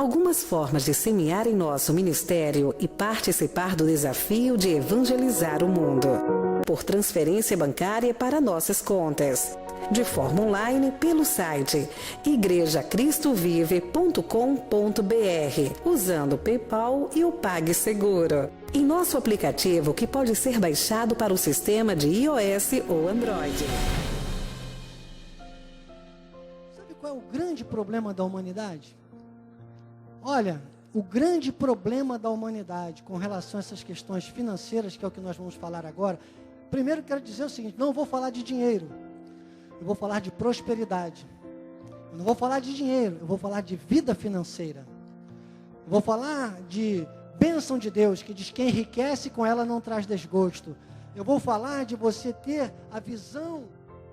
Algumas formas de semear em nosso ministério e participar do desafio de evangelizar o mundo. Por transferência bancária para nossas contas. De forma online pelo site igrejacristovive.com.br, usando o PayPal e o PagSeguro. Em nosso aplicativo, que pode ser baixado para o sistema de iOS ou Android. Sabe qual é o grande problema da humanidade? Olha, o grande problema da humanidade com relação a essas questões financeiras, que é o que nós vamos falar agora, primeiro quero dizer o seguinte: não vou falar de dinheiro, eu vou falar de prosperidade. Eu não vou falar de dinheiro, eu vou falar de vida financeira. Eu vou falar de bênção de Deus, que diz que quem enriquece com ela não traz desgosto. Eu vou falar de você ter a visão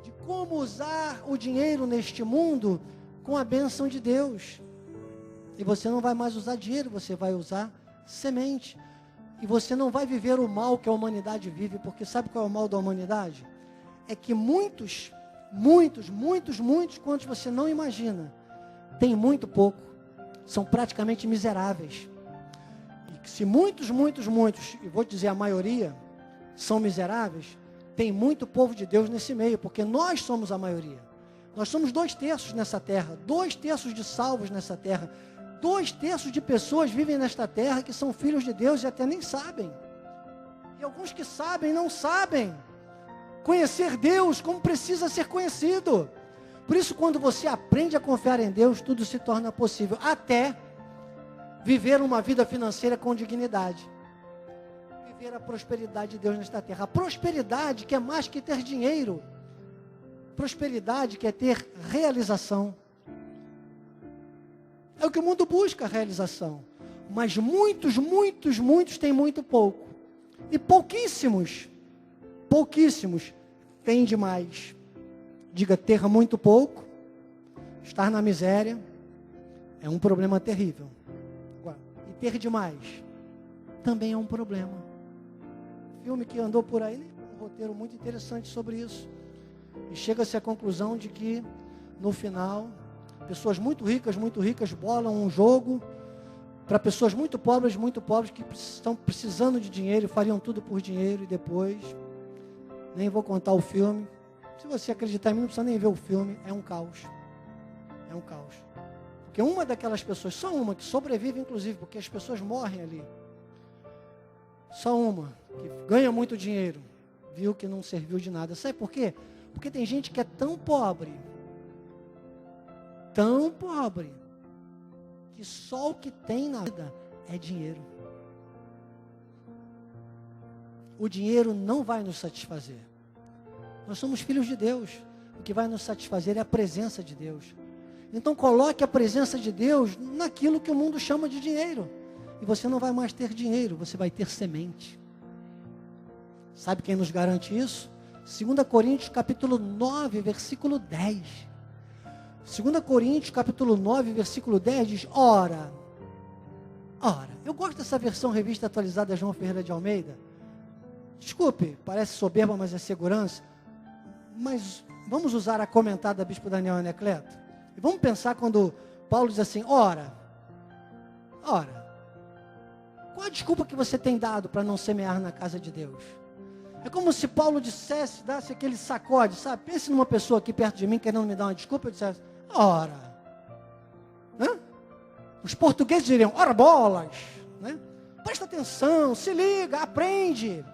de como usar o dinheiro neste mundo com a bênção de Deus. E você não vai mais usar dinheiro, você vai usar semente. E você não vai viver o mal que a humanidade vive, porque sabe qual é o mal da humanidade? É que muitos, quantos você não imagina, tem muito pouco, são praticamente miseráveis. E se muitos, e vou dizer a maioria, são miseráveis, tem muito povo de Deus nesse meio, porque nós somos a maioria. Nós somos 2/3 nessa terra, 2/3 de salvos nessa terra. 2/3 de pessoas vivem nesta terra que são filhos de Deus e até nem sabem. E alguns que sabem, não sabem conhecer Deus como precisa ser conhecido. Por isso, quando você aprende a confiar em Deus, tudo se torna possível. Até viver uma vida financeira com dignidade. Viver a prosperidade de Deus nesta terra. A prosperidade que é mais que ter dinheiro. Prosperidade que é ter realização. É o que o mundo busca, a realização. Mas muitos têm muito pouco. E pouquíssimos têm demais. Diga, ter muito pouco, estar na miséria, é um problema terrível. E ter demais, também é um problema. Filme que andou por aí, um roteiro muito interessante sobre isso. E chega-se à conclusão de que, no final, pessoas muito ricas bolam um jogo para pessoas muito pobres que estão precisando de dinheiro, fariam tudo por dinheiro e depois, nem vou contar o filme. Se você acreditar em mim, não precisa nem ver o filme, é um caos. É um caos. Porque uma daquelas pessoas, só uma, que sobrevive inclusive, porque as pessoas morrem ali. Só uma, que ganha muito dinheiro, viu que não serviu de nada. Sabe por quê? Porque tem gente que é tão pobre, que só o que tem na vida é dinheiro. O dinheiro não vai nos satisfazer. Nós somos filhos de Deus. O que vai nos satisfazer é a presença de Deus. Então coloque a presença de Deus naquilo que o mundo chama de dinheiro. E você não vai mais ter dinheiro, você vai ter semente. Sabe quem nos garante isso? 2 Coríntios capítulo 9, versículo 10. 2 Coríntios capítulo 9, versículo 10 diz: ora, eu gosto dessa versão revista atualizada João Ferreira de Almeida. Desculpe, parece soberba, mas é segurança. Mas vamos usar a comentada do Bispo Daniel Anacleto. E vamos pensar quando Paulo diz assim: ora, qual a desculpa que você tem dado para não semear na casa de Deus? É como se Paulo dissesse, desse aquele sacode, sabe? Pense numa pessoa aqui perto de mim querendo me dar uma desculpa e dissesse: ora, né? Os portugueses diriam: ora bolas, né? Presta atenção, se liga, aprende.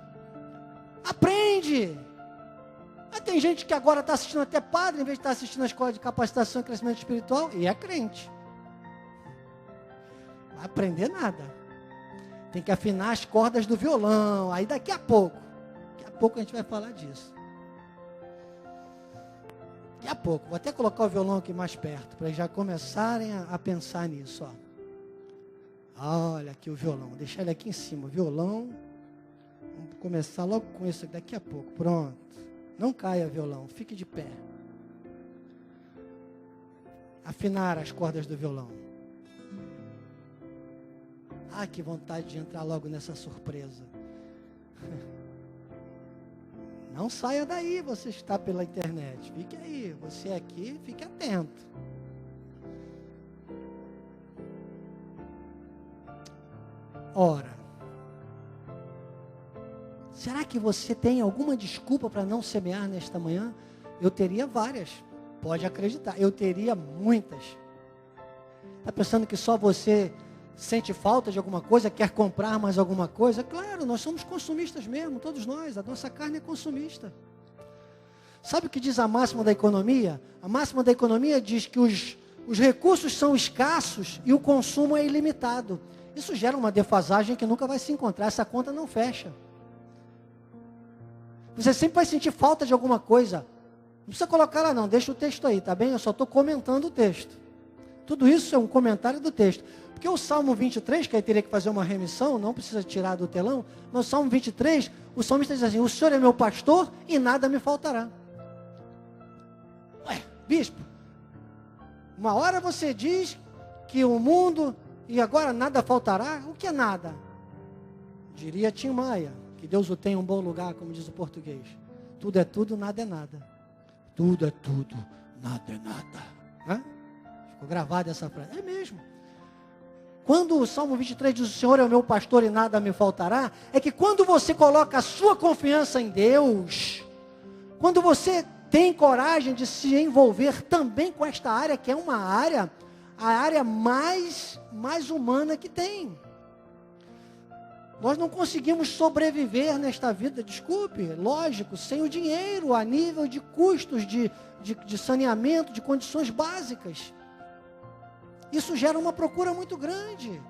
Mas tem gente que agora está assistindo até padre, em vez de estar assistindo a escola de capacitação e crescimento espiritual, e é crente. Não vai aprender nada. Tem que afinar as cordas do violão. Aí daqui a pouco a gente vai falar disso. Daqui a pouco, vou até colocar o violão aqui mais perto, para já começarem a pensar nisso, ó. Olha aqui o violão, deixar ele aqui em cima, o violão. Vamos começar logo com isso daqui a pouco, pronto. Não caia violão, fique de pé. Afinar as cordas do violão. Ah, que vontade de entrar logo nessa surpresa. Não saia daí, você está pela internet. Fique aí, você aqui, fique atento. ora. Será que você tem alguma desculpa para não semear nesta manhã? Eu teria várias, pode acreditar, eu teria muitas. Está pensando que só você sente falta de alguma coisa, quer comprar mais alguma coisa? Claro, nós somos consumistas mesmo, todos nós, a nossa carne é consumista. Sabe o que diz a máxima da economia? A máxima da economia diz que os recursos são escassos e o consumo é ilimitado. Isso gera uma defasagem que nunca vai se encontrar, essa conta não fecha. Você sempre vai sentir falta de alguma coisa. Não precisa colocar lá não, deixa o texto aí, tá bem? Eu só estou comentando o texto. Tudo isso é um comentário do texto. Porque o Salmo 23, que aí teria que fazer uma remissão, não precisa tirar do telão, no Salmo 23, o salmista diz assim, o Senhor é meu pastor e nada me faltará. Ué, bispo, uma hora você diz que o mundo, e agora nada faltará? O que é nada? Diria Tim Maia, que Deus o tenha em um bom lugar, como diz o português. Tudo é tudo, nada é nada. Tudo é tudo, nada é nada. Hã? Ficou gravada essa frase. É mesmo. Quando o Salmo 23 diz, o Senhor é o meu pastor e nada me faltará, é que quando você coloca a sua confiança em Deus, quando você tem coragem de se envolver também com esta área, que é uma área, a área mais humana que tem. Nós não conseguimos sobreviver nesta vida, desculpe, lógico, sem o dinheiro, a nível de custos, de saneamento, de condições básicas. Isso gera uma procura muito grande.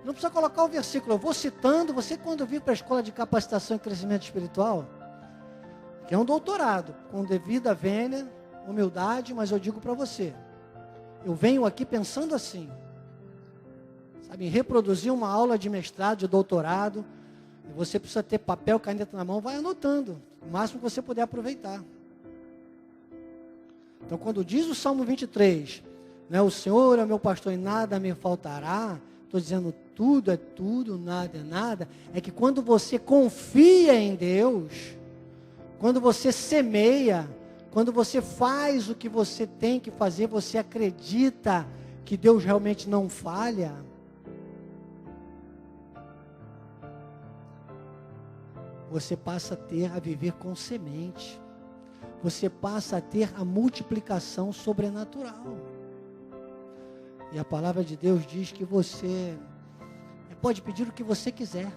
Não precisa colocar o versículo, eu vou citando, você quando vir para a escola de capacitação e crescimento espiritual, que é um doutorado, com devida vênia, humildade, mas eu digo para você, eu venho aqui pensando assim, sabe, em reproduzir uma aula de mestrado, de doutorado, e você precisa ter papel, caneta na mão, vai anotando, o máximo que você puder aproveitar. Então quando diz o Salmo 23, né, o Senhor é meu pastor e nada me faltará, estou dizendo tudo é tudo, nada é nada, é que quando você confia em Deus, quando você semeia, quando você faz o que você tem que fazer, você acredita que Deus realmente não falha, você passa a viver com semente, você passa a ter a multiplicação sobrenatural. E a palavra de Deus diz que você pode pedir o que você quiser.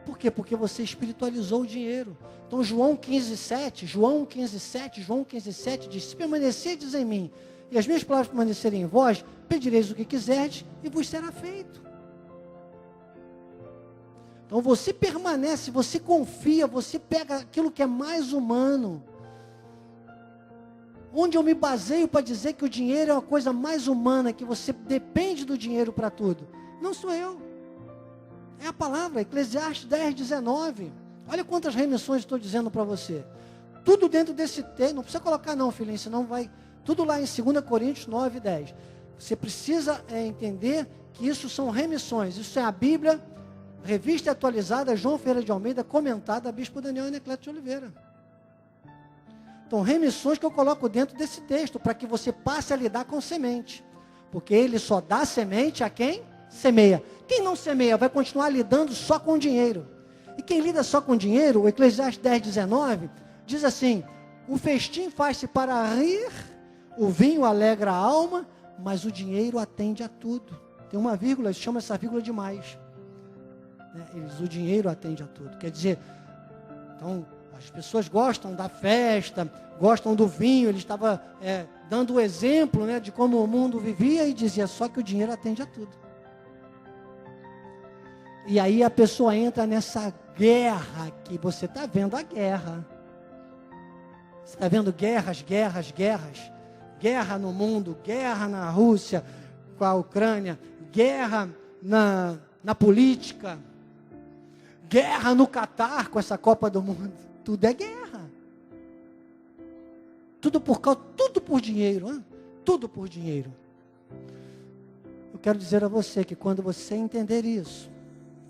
Por quê? Porque você espiritualizou o dinheiro. Então João 15,7 diz, se permanecerdes em mim, e as minhas palavras permanecerem em vós, pedireis o que quiserdes, e vos será feito. Então você permanece, você confia, você pega aquilo que é mais humano. Onde eu me baseio para dizer que o dinheiro é uma coisa mais humana, que você depende do dinheiro para tudo? Não sou eu. É a palavra, Eclesiastes 10:19. Olha quantas remissões estou dizendo para você. Tudo dentro desse texto, não precisa colocar não, filhinho, senão vai... Tudo lá em 2 Coríntios 9:10. Você precisa entender que isso são remissões. Isso é a Bíblia, revista atualizada, João Ferreira de Almeida, comentada, Bispo Daniel Anacleto de Oliveira. Então, remissões que eu coloco dentro desse texto, para que você passe a lidar com semente. Porque ele só dá semente a quem semeia. Quem não semeia vai continuar lidando só com dinheiro. E quem lida só com dinheiro, o Eclesiastes 10:19, diz assim, o festim faz-se para rir, o vinho alegra a alma, mas o dinheiro atende a tudo. Tem uma vírgula, eles chamam essa vírgula de mais. O dinheiro atende a tudo. Quer dizer, então... As pessoas gostam da festa, gostam do vinho. Ele estava dando o exemplo, né, de como o mundo vivia e dizia, só que o dinheiro atende a tudo. E aí a pessoa entra nessa guerra que você está vendo a guerra. Você está vendo guerras. Guerra no mundo, guerra na Rússia com a Ucrânia, guerra na política, guerra no Catar com essa Copa do Mundo. Tudo é guerra. Tudo por dinheiro. Hein? Tudo por dinheiro. Eu quero dizer a você que quando você entender isso,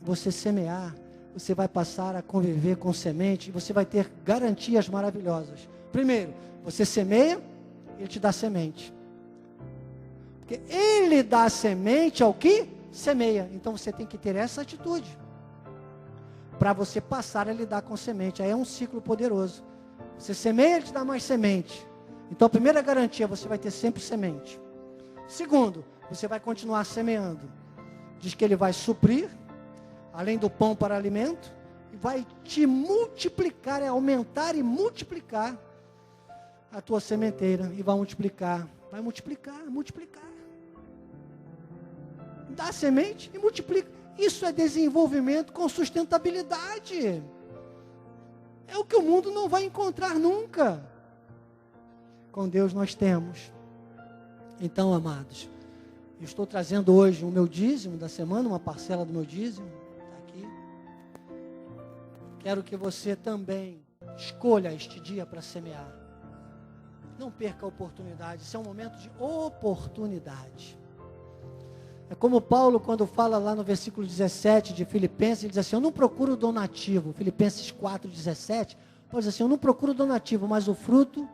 você semear, você vai passar a conviver com semente, e você vai ter garantias maravilhosas. Primeiro, você semeia, ele te dá semente. Porque ele dá semente ao que semeia. Então você tem que ter essa atitude para você passar a lidar com semente. Aí é um ciclo poderoso. Você semeia, ele te dá mais semente. Então a primeira garantia, você vai ter sempre semente. Segundo, você vai continuar semeando. Diz que ele vai suprir, além do pão para alimento, e vai te multiplicar, aumentar e multiplicar a tua sementeira. E vai multiplicar, multiplicar. Dá semente e multiplica. Isso é desenvolvimento com sustentabilidade. É o que o mundo não vai encontrar nunca. Com Deus nós temos. Então, amados, eu estou trazendo hoje o meu dízimo da semana, uma parcela do meu dízimo. Está aqui. Quero que você também escolha este dia para semear. Não perca a oportunidade. Isso é um momento de oportunidade. É como Paulo, quando fala lá no versículo 17 de Filipenses, ele diz assim: eu não procuro donativo. Filipenses 4,17, Paulo diz assim: eu não procuro donativo, mas o fruto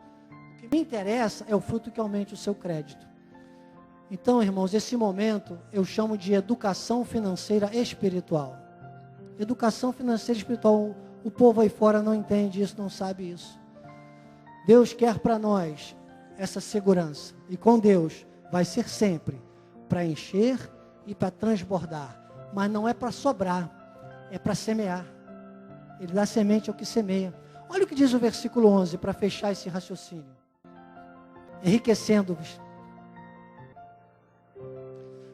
que me interessa é o fruto que aumente o seu crédito. Então, irmãos, esse momento eu chamo de educação financeira espiritual. Educação financeira espiritual. O povo aí fora não entende isso, não sabe isso. Deus quer para nós essa segurança. E com Deus vai ser sempre para encher e para transbordar. Mas não é para sobrar, é para semear. Ele dá semente ao que semeia. Olha o que diz o versículo 11, para fechar esse raciocínio. Enriquecendo-vos.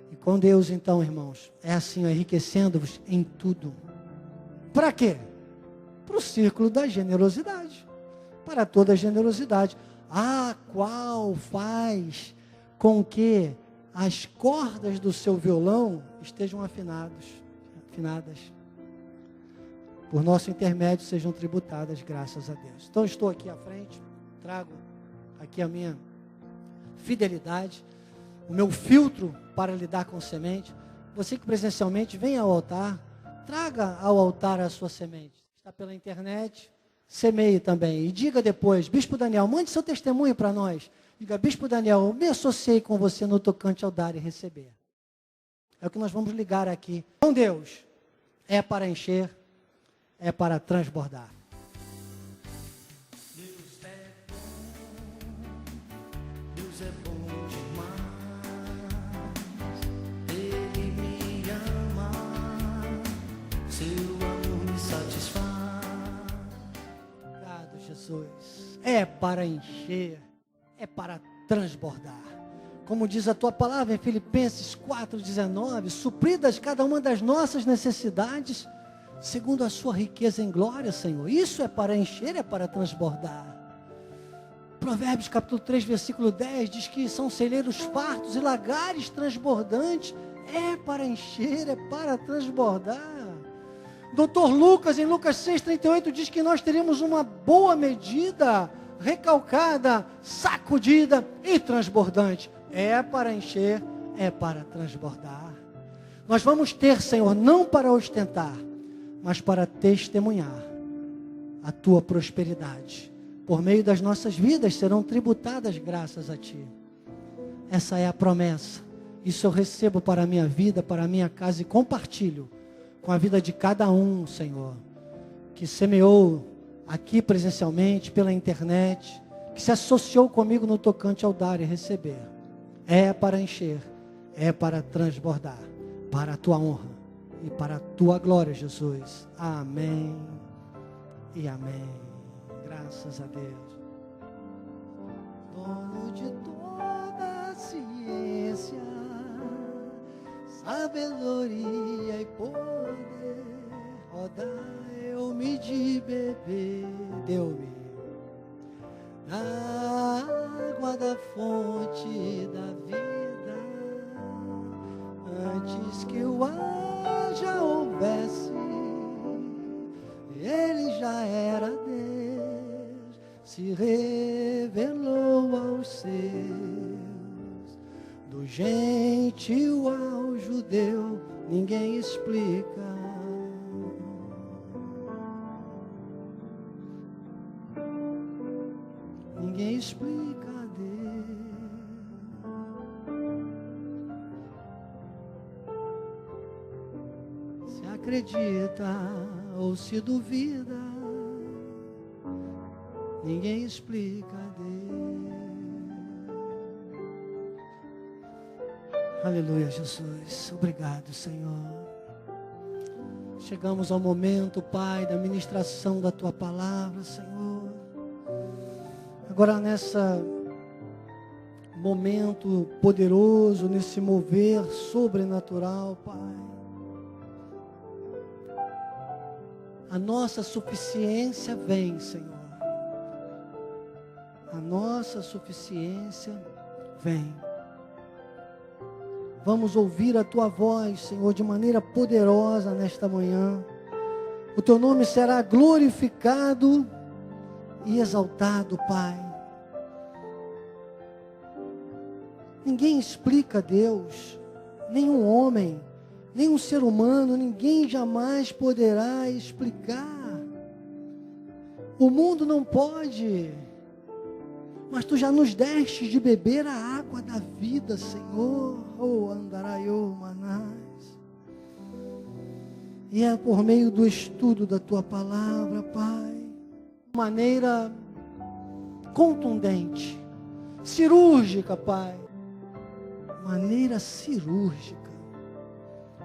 E com Deus, então, irmãos, é assim, enriquecendo-vos em tudo. Para quê? Para o círculo da generosidade. Para toda a generosidade. A qual faz com que as cordas do seu violão estejam afinadas. Por nosso intermédio sejam tributadas, graças a Deus. Então estou aqui à frente, trago aqui a minha fidelidade, o meu filtro para lidar com semente. Você que presencialmente venha ao altar, traga ao altar a sua semente. Está pela internet, semeie também. E diga depois: Bispo Daniel, mande seu testemunho para nós. Diga: Bispo Daniel, eu me associei com você no tocante ao dar e receber. É o que nós vamos ligar aqui. Com Deus, é para encher, é para transbordar. Deus é bom demais. Ele me ama, seu amor me satisfaz. Obrigado, Jesus. É para encher, é para transbordar. Como diz a tua palavra em Filipenses 4,19, supridas cada uma das nossas necessidades, segundo a sua riqueza em glória, Senhor. Isso é para encher, é para transbordar. Provérbios capítulo 3, versículo 10, diz que são celeiros fartos e lagares transbordantes. É para encher, é para transbordar. Doutor Lucas, em Lucas 6,38, diz que nós teremos uma boa medida, recalcada, sacudida e transbordante. É para encher, é para transbordar. Nós vamos ter, Senhor, não para ostentar, mas para testemunhar a tua prosperidade. Por meio das nossas vidas serão tributadas graças a ti. Essa é a promessa. Isso eu recebo para a minha vida, para a minha casa, e compartilho com a vida de cada um, Senhor, que semeou aqui presencialmente, pela internet, que se associou comigo no tocante ao dar e receber. É para encher, é para transbordar, para a tua honra e para a tua glória, Jesus. Amém e amém. Graças a Deus. Dono de toda a ciência, sabedoria e poder, ó, dá-me de beber, deu-me na água da fonte da vida, antes que o ar já houvesse, ele já era Deus, se revelou aos seus, do gentil ao judeu, ninguém explica. Ninguém explica a Deus. acredita ou se duvida, ninguém explica Deus. Aleluia, Jesus. Obrigado, Senhor. Chegamos ao momento, Pai, da ministração da Tua palavra, Senhor. Agora nessa momento poderoso, nesse mover sobrenatural, Pai. A nossa suficiência vem, Senhor. A nossa suficiência vem. Vamos ouvir a Tua voz, Senhor, de maneira poderosa nesta manhã. O Teu nome será glorificado e exaltado, Pai. Ninguém explica Deus, nenhum homem, nenhum ser humano, ninguém jamais poderá explicar. O mundo não pode, mas Tu já nos deste de beber a água da vida, Senhor. Oh, andaraiô, manás. E é por meio do estudo da Tua palavra, Pai, de maneira contundente, cirúrgica, Pai, maneira cirúrgica,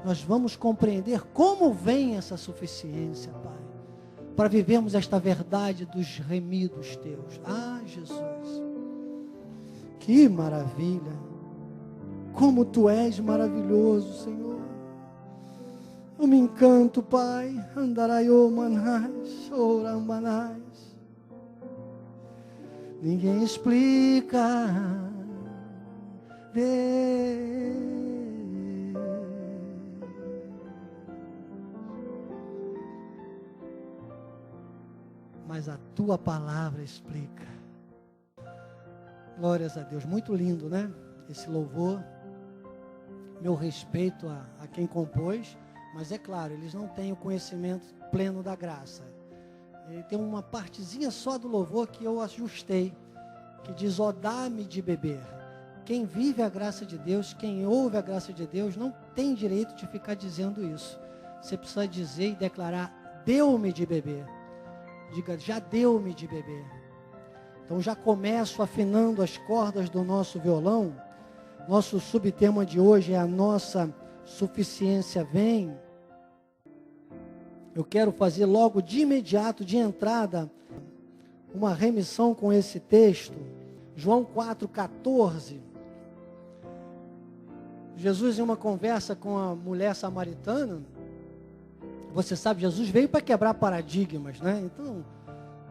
nós vamos compreender como vem essa suficiência, Pai, para vivermos esta verdade dos remidos Teus. Ah, Jesus, que maravilha, como Tu és maravilhoso, Senhor. Eu me encanto, Pai, andaraiô manás, orambanás. Ninguém explica Deus, mas a Tua palavra explica. Glórias a Deus, muito lindo, né? Esse louvor, meu respeito a quem compôs, mas é claro, eles não têm o conhecimento pleno da graça. Ele tem uma partezinha só do louvor que eu ajustei, que diz: ó, dá-me de beber. Quem vive a graça de Deus, quem ouve a graça de Deus, não tem direito de ficar dizendo isso. Você precisa dizer e declarar: deu-me de beber. Diga: já deu-me de beber. Então já começo afinando as cordas do nosso violão. Nosso subtema de hoje é a nossa suficiência vem. Eu quero fazer logo de imediato, de entrada, uma remissão com esse texto. João 4,14. Jesus, em uma conversa com a mulher samaritana, você sabe, Jesus veio para quebrar paradigmas, né? Então,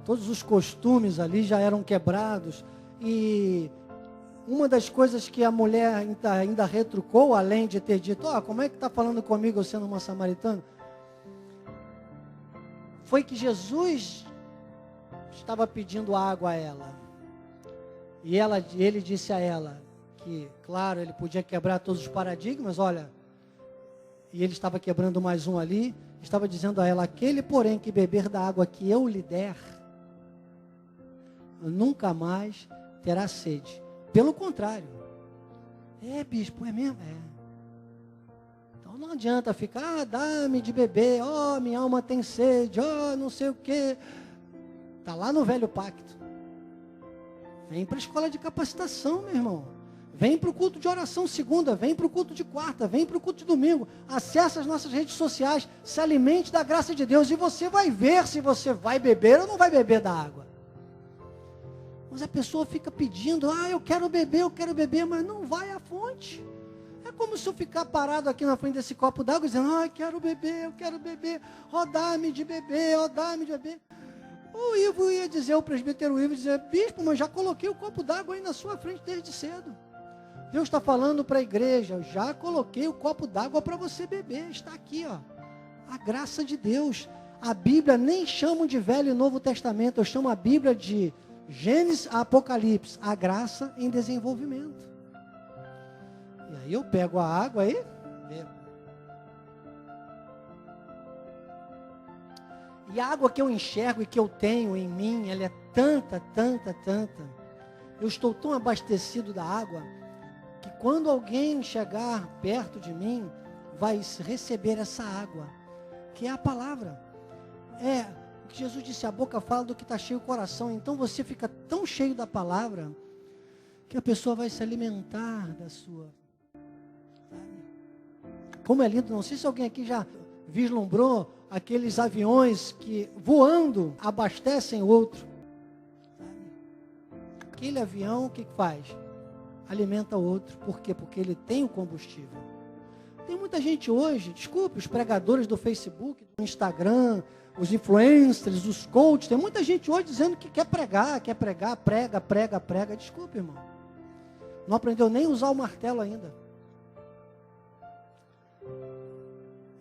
todos os costumes ali já eram quebrados. E uma das coisas que a mulher ainda retrucou, além de ter dito: ó, como é que está falando comigo eu sendo uma samaritana? Foi que Jesus estava pedindo água a ela. E ele disse a ela que, claro, ele podia quebrar todos os paradigmas, olha, e ele estava quebrando mais um ali, estava dizendo a ela: aquele, porém, que beber da água que eu lhe der, nunca mais terá sede. Pelo contrário. É, bispo, é mesmo? É. Então não adianta ficar: dá-me de beber, ó, minha alma tem sede, ó, não sei o quê. Está lá no velho pacto. Vem para a escola de capacitação, meu irmão. Vem para o culto de oração segunda, vem para o culto de quarta, vem para o culto de domingo. Acesse as nossas redes sociais, se alimente da graça de Deus e você vai ver se você vai beber ou não vai beber da água. Mas a pessoa fica pedindo: ah, eu quero beber, mas não vai à fonte. É como se eu ficar parado aqui na frente desse copo d'água dizendo: ah, eu quero beber, ó, dá-me de beber, ó, dá-me de beber. O Ivo ia dizer, o presbítero Ivo ia dizer: bispo, mas já coloquei o copo d'água aí na sua frente desde cedo. Deus está falando para a igreja: eu já coloquei o copo d'água para você beber, está aqui, ó. A graça de Deus. A Bíblia nem chamo de Velho e Novo Testamento, eu chamo a Bíblia de Gênesis a Apocalipse, a graça em desenvolvimento. E aí eu pego a água e bebo. E a água que eu enxergo e que eu tenho em mim, ela é tanta. Eu estou tão abastecido da água, que quando alguém chegar perto de mim, vai receber essa água. que é a palavra. É o que Jesus disse, a boca fala do que está cheio o coração. Então você fica tão cheio da palavra que a pessoa vai se alimentar da sua. Sabe? Como é lindo, não sei se alguém aqui já vislumbrou aqueles aviões que voando abastecem o outro. Sabe? Aquele avião, o que faz? Alimenta o outro. Por quê? Porque ele tem o combustível. Tem muita gente hoje, desculpe, os pregadores do Facebook, do Instagram, os influencers, os coaches, tem muita gente hoje dizendo que quer pregar, prega. Desculpe, irmão. Não aprendeu nem a usar o martelo ainda.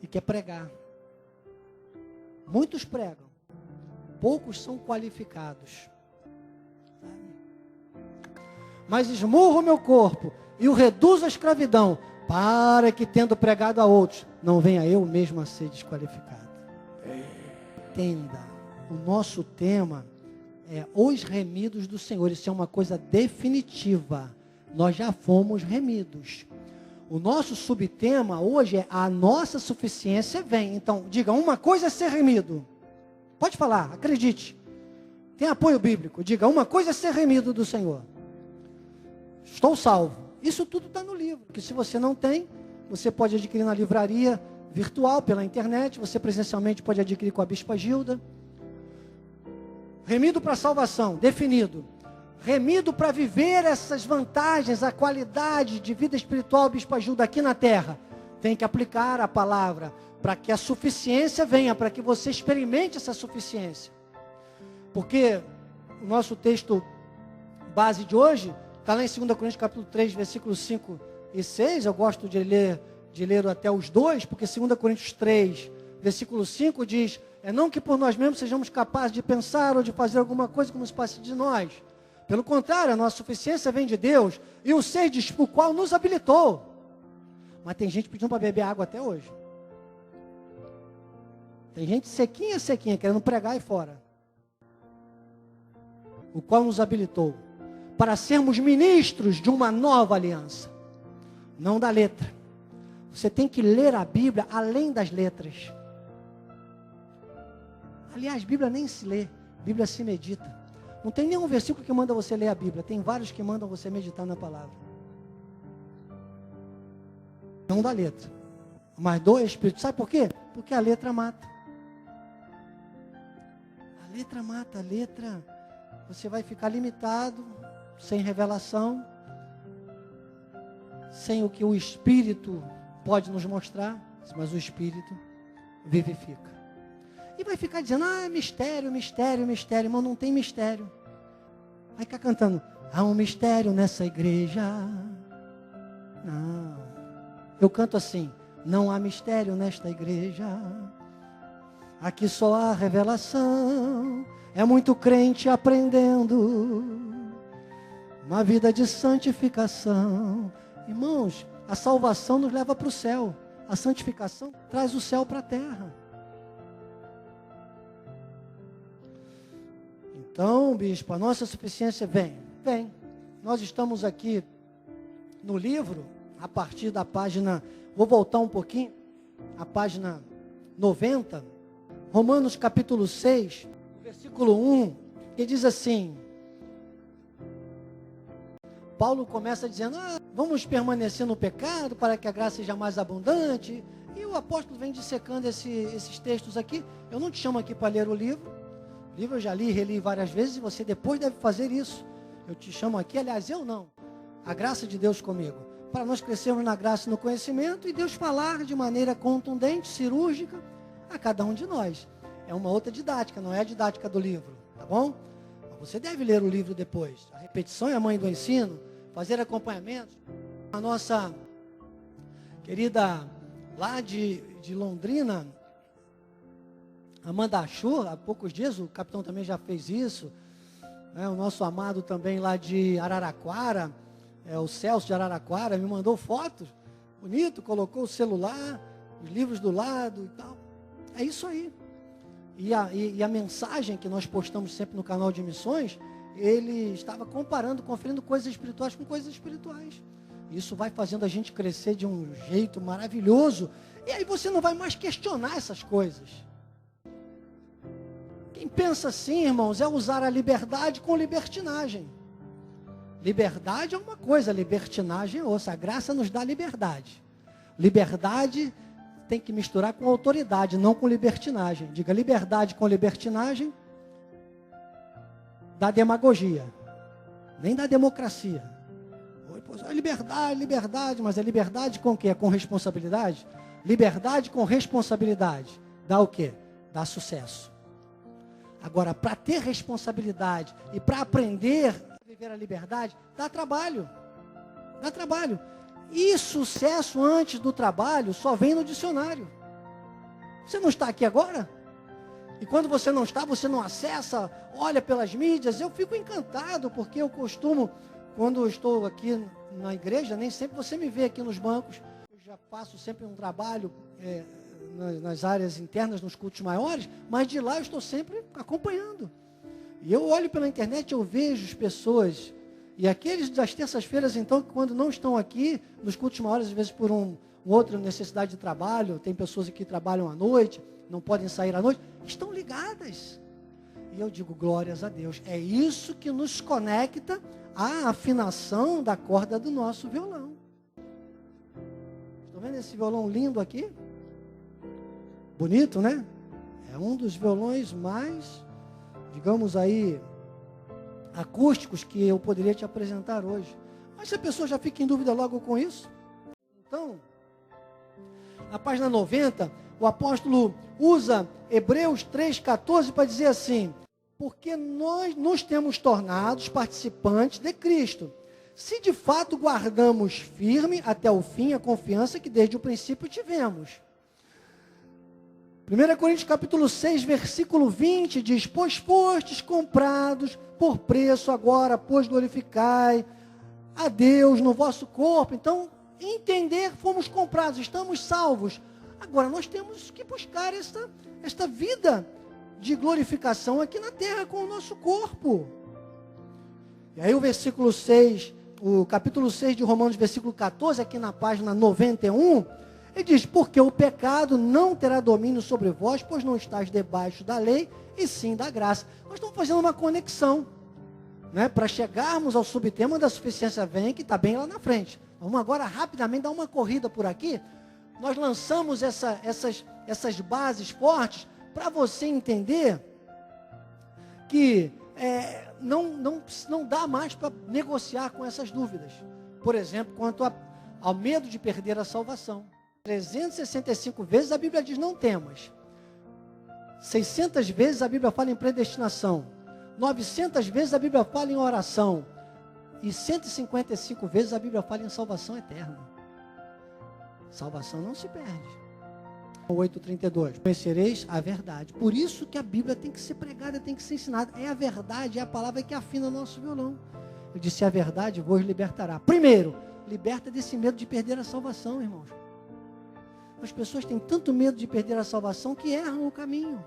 E quer pregar. Muitos pregam, poucos são qualificados. Mas esmurro o meu corpo e o reduzo à escravidão, para que, tendo pregado a outros, não venha eu mesmo a ser desqualificado. Entenda, o nosso tema é os remidos do Senhor. Isso é uma coisa definitiva. Nós já fomos remidos. O nosso subtema hoje é a nossa suficiência vem. Então, diga, uma coisa é ser remido. Pode falar, acredite. Tem apoio bíblico. Diga, uma coisa é ser remido do Senhor. Estou salvo. Isso tudo está no livro, que se você não tem, você pode adquirir na livraria virtual, pela internet, você presencialmente pode adquirir com a Bispa Gilda. Remido para salvação, definido. Remido para viver essas vantagens, a qualidade de vida espiritual, Bispa Gilda, aqui na terra. Tem que aplicar a palavra, para que a suficiência venha, para que você experimente essa suficiência. Porque o nosso texto base de hoje está lá em 2 Coríntios capítulo 3, versículos 5 e 6. Eu gosto de ler até os 2, porque 2 Coríntios 3, versículo 5 diz, não que por nós mesmos sejamos capazes de pensar ou de fazer alguma coisa que nos passe de nós. Pelo contrário, a nossa suficiência vem de Deus, e o ser diz, o qual nos habilitou. Mas tem gente pedindo para beber água até hoje. Tem gente sequinha, querendo pregar aí fora. O qual nos habilitou para sermos ministros de uma nova aliança. Não da letra. Você tem que ler a Bíblia além das letras. Aliás, Bíblia nem se lê, Bíblia se medita. Não tem nenhum versículo que manda você ler a Bíblia. Tem vários que mandam você meditar na palavra. Não da letra, mas do Espírito. Sabe por quê? Porque a letra mata. A letra mata, a letra. Você vai ficar limitado, sem revelação, sem o que o Espírito pode nos mostrar, mas o Espírito vivifica. E vai ficar dizendo, mistério, irmão, não tem mistério. Vai ficar cantando, há um mistério nessa igreja. Não. Eu canto assim, não há mistério nesta igreja. Aqui só há revelação. É muito crente aprendendo uma vida de santificação. Irmãos, a salvação nos leva para o céu. A santificação traz o céu para a terra. Então, bispo, a nossa suficiência vem. Nós estamos aqui no livro, a partir da página, vou voltar um pouquinho, a página 90, Romanos capítulo 6, versículo 1, que diz assim, Paulo começa dizendo, vamos permanecer no pecado para que a graça seja mais abundante, e o apóstolo vem dissecando esses textos aqui. Eu não te chamo aqui para ler o livro eu já li e reli várias vezes, e você depois deve fazer isso. Eu te chamo aqui, aliás, eu não, a graça de Deus comigo, para nós crescermos na graça e no conhecimento, e Deus falar de maneira contundente, cirúrgica, a cada um de nós. É uma outra didática, não é a didática do livro, tá bom? Mas você deve ler o livro depois. A repetição é a mãe do ensino, fazer acompanhamento. A nossa querida lá de Londrina, Amanda Achur, há poucos dias, o capitão também já fez isso, o nosso amado também lá de Araraquara, o Celso de Araraquara, me mandou fotos, bonito, colocou o celular, os livros do lado e tal. É isso aí. E a mensagem que nós postamos sempre no canal de missões, ele estava comparando, conferindo coisas espirituais com coisas espirituais. Isso vai fazendo a gente crescer de um jeito maravilhoso, E aí você não vai mais questionar essas coisas. Quem pensa assim, irmãos, é usar a liberdade com libertinagem. Liberdade é uma coisa, libertinagem é outra. A graça nos dá liberdade. Liberdade tem que misturar com autoridade, não com libertinagem. Diga, liberdade com libertinagem dá demagogia, nem dá democracia. Liberdade, liberdade, mas é liberdade com o quê? Com responsabilidade? Liberdade com responsabilidade dá o quê? Dá sucesso. Agora, para ter responsabilidade e para aprender a viver a liberdade, dá trabalho. Dá trabalho. E sucesso antes do trabalho só vem no dicionário. Você não está aqui agora? E quando você não está, você não acessa, olha pelas mídias. Eu fico encantado, porque eu costumo, quando eu estou aqui na igreja, nem sempre você me vê aqui nos bancos. Eu já faço sempre um trabalho nas áreas internas, nos cultos maiores, mas de lá eu estou sempre acompanhando. E eu olho pela internet, eu vejo as pessoas, e aqueles das terças-feiras, então, que quando não estão aqui, nos cultos maiores, às vezes por outra necessidade de trabalho, tem pessoas que trabalham à noite, não podem sair à noite, estão ligadas. E eu digo, glórias a Deus, é isso que nos conecta à afinação da corda do nosso violão. Estão vendo esse violão lindo aqui? Bonito, né? É um dos violões mais, digamos aí, acústicos que eu poderia te apresentar hoje. Mas se a pessoa já fica em dúvida logo com isso, então, na página 90, o apóstolo usa Hebreus 3,14 para dizer assim: porque nós nos temos tornados participantes de Cristo, se de fato guardamos firme até o fim a confiança que desde o princípio tivemos. 1 Coríntios capítulo 6, versículo 20 diz: pois fostes comprados por preço agora, pois glorificai a Deus no vosso corpo. Então, entender, fomos comprados, estamos salvos. Agora, nós temos que buscar esta vida de glorificação aqui na terra com o nosso corpo. E aí o versículo 6, o capítulo 6 de Romanos, versículo 14, aqui na página 91, ele diz: porque o pecado não terá domínio sobre vós, pois não estáis debaixo da lei, e sim da graça. Nós estamos fazendo uma conexão, né, para chegarmos ao subtema da suficiência vem, que está bem lá na frente. Vamos agora rapidamente dar uma corrida por aqui. Nós lançamos essas bases fortes para você entender que não dá mais para negociar com essas dúvidas. Por exemplo, quanto ao medo de perder a salvação. 365 vezes a Bíblia diz não temas. 600 vezes a Bíblia fala em predestinação. 900 vezes a Bíblia fala em oração. E 155 vezes a Bíblia fala em salvação eterna. Salvação não se perde. 8,32. Conhecereis a verdade. Por isso que a Bíblia tem que ser pregada, tem que ser ensinada. É a verdade, é a palavra que afina o nosso violão. Ele disse: a verdade vos libertará. Primeiro, liberta desse medo de perder a salvação, irmãos. As pessoas têm tanto medo de perder a salvação que erram o caminho.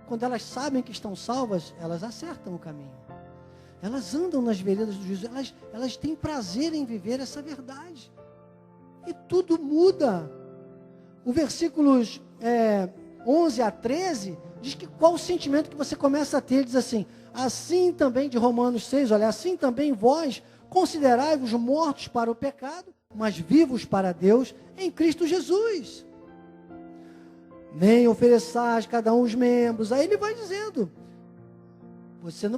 Quando elas sabem que estão salvas, elas acertam o caminho. Elas andam nas veredas do juízo. Elas têm prazer em viver essa verdade. E tudo muda. O versículos 11 a 13 diz que qual o sentimento que você começa a ter. Ele diz assim: assim também, de Romanos 6, olha, assim também vós considerai-vos mortos para o pecado, mas vivos para Deus em Cristo Jesus. Nem ofereçais cada um os membros. Aí ele vai dizendo,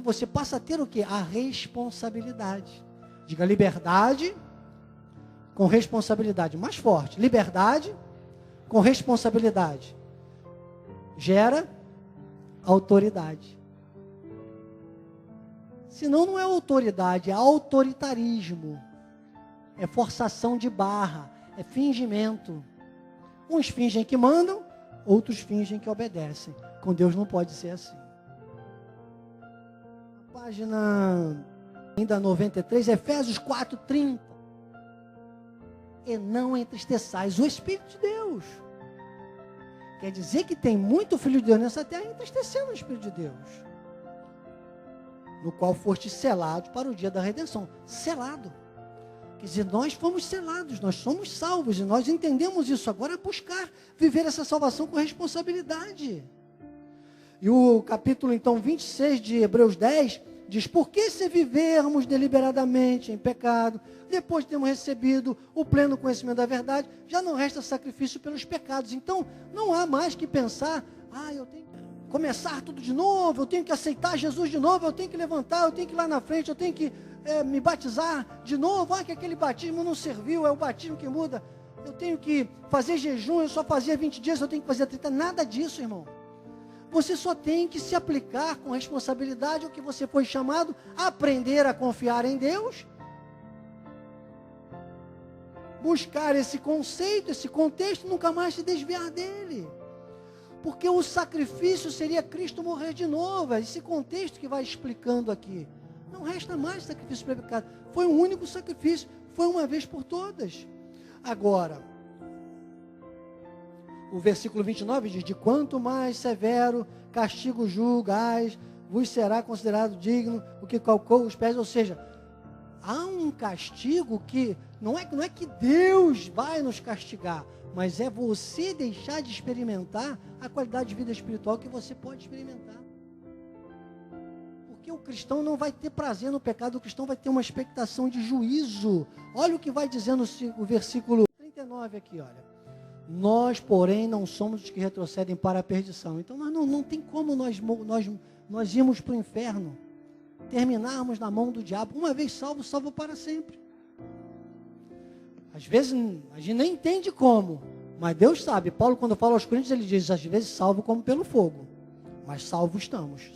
você passa a ter o quê? A responsabilidade. Diga, liberdade com responsabilidade. Mais forte. Liberdade com responsabilidade. Gera autoridade. Senão não é autoridade, é autoritarismo. É forçação de barra, é fingimento. Uns fingem que mandam, outros fingem que obedecem. Com Deus não pode ser assim. A página ainda 93, Efésios 4:30. E não entristeçais o Espírito de Deus. Quer dizer que tem muito filho de Deus nessa terra entristecendo o Espírito de Deus. No qual foste selado para o dia da redenção. Selado. Quer dizer, nós fomos selados, nós somos salvos, e nós entendemos isso. Agora é buscar viver essa salvação com responsabilidade. E o capítulo, então, 26 de Hebreus 10, diz, porque se vivermos deliberadamente em pecado, depois de termos recebido o pleno conhecimento da verdade, já não resta sacrifício pelos pecados. Então, não há mais que pensar, eu tenho que começar tudo de novo, eu tenho que aceitar Jesus de novo, eu tenho que levantar, eu tenho que ir lá na frente, eu tenho que me batizar de novo, que aquele batismo não serviu, é o batismo que muda, eu tenho que fazer jejum, eu só fazia 20 dias, eu tenho que fazer 30, nada disso, irmão. Você só tem que se aplicar com responsabilidade ao que você foi chamado, aprender a confiar em Deus, buscar esse conceito, esse contexto, nunca mais se desviar dele. Porque o sacrifício seria Cristo morrer de novo, é esse contexto que vai explicando aqui. Não resta mais sacrifício para pecado. Foi um único sacrifício, foi uma vez por todas. Agora, o versículo 29 diz, de quanto mais severo castigo julgais, vos será considerado digno o que calcou os pés. Ou seja, há um castigo que não é que Deus vai nos castigar, mas é você deixar de experimentar a qualidade de vida espiritual que você pode experimentar. Porque o cristão não vai ter prazer no pecado, o cristão vai ter uma expectação de juízo. Olha o que vai dizendo o versículo 39 aqui, olha. Nós, porém, não somos os que retrocedem para a perdição. Então, não tem como nós irmos para o inferno, terminarmos na mão do diabo. Uma vez salvo, salvo para sempre. Às vezes, a gente nem entende como, mas Deus sabe. Paulo, quando fala aos Coríntios, ele diz, às vezes salvo como pelo fogo. Mas salvos estamos.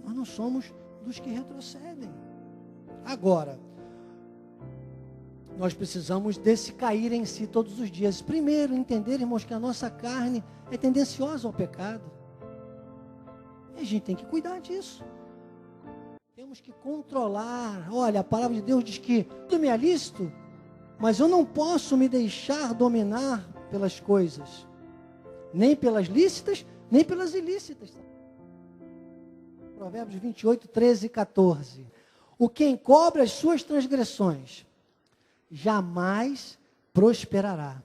Nós não somos dos que retrocedem. Agora, nós precisamos desse cair em si todos os dias. Primeiro, entender, irmãos, que a nossa carne é tendenciosa ao pecado. E a gente tem que cuidar disso. Temos que controlar. Olha, a palavra de Deus diz que tudo me é lícito, mas eu não posso me deixar dominar pelas coisas. Nem pelas lícitas, nem pelas ilícitas. Provérbios 28, 13 e 14. O que encobre as suas transgressões jamais prosperará,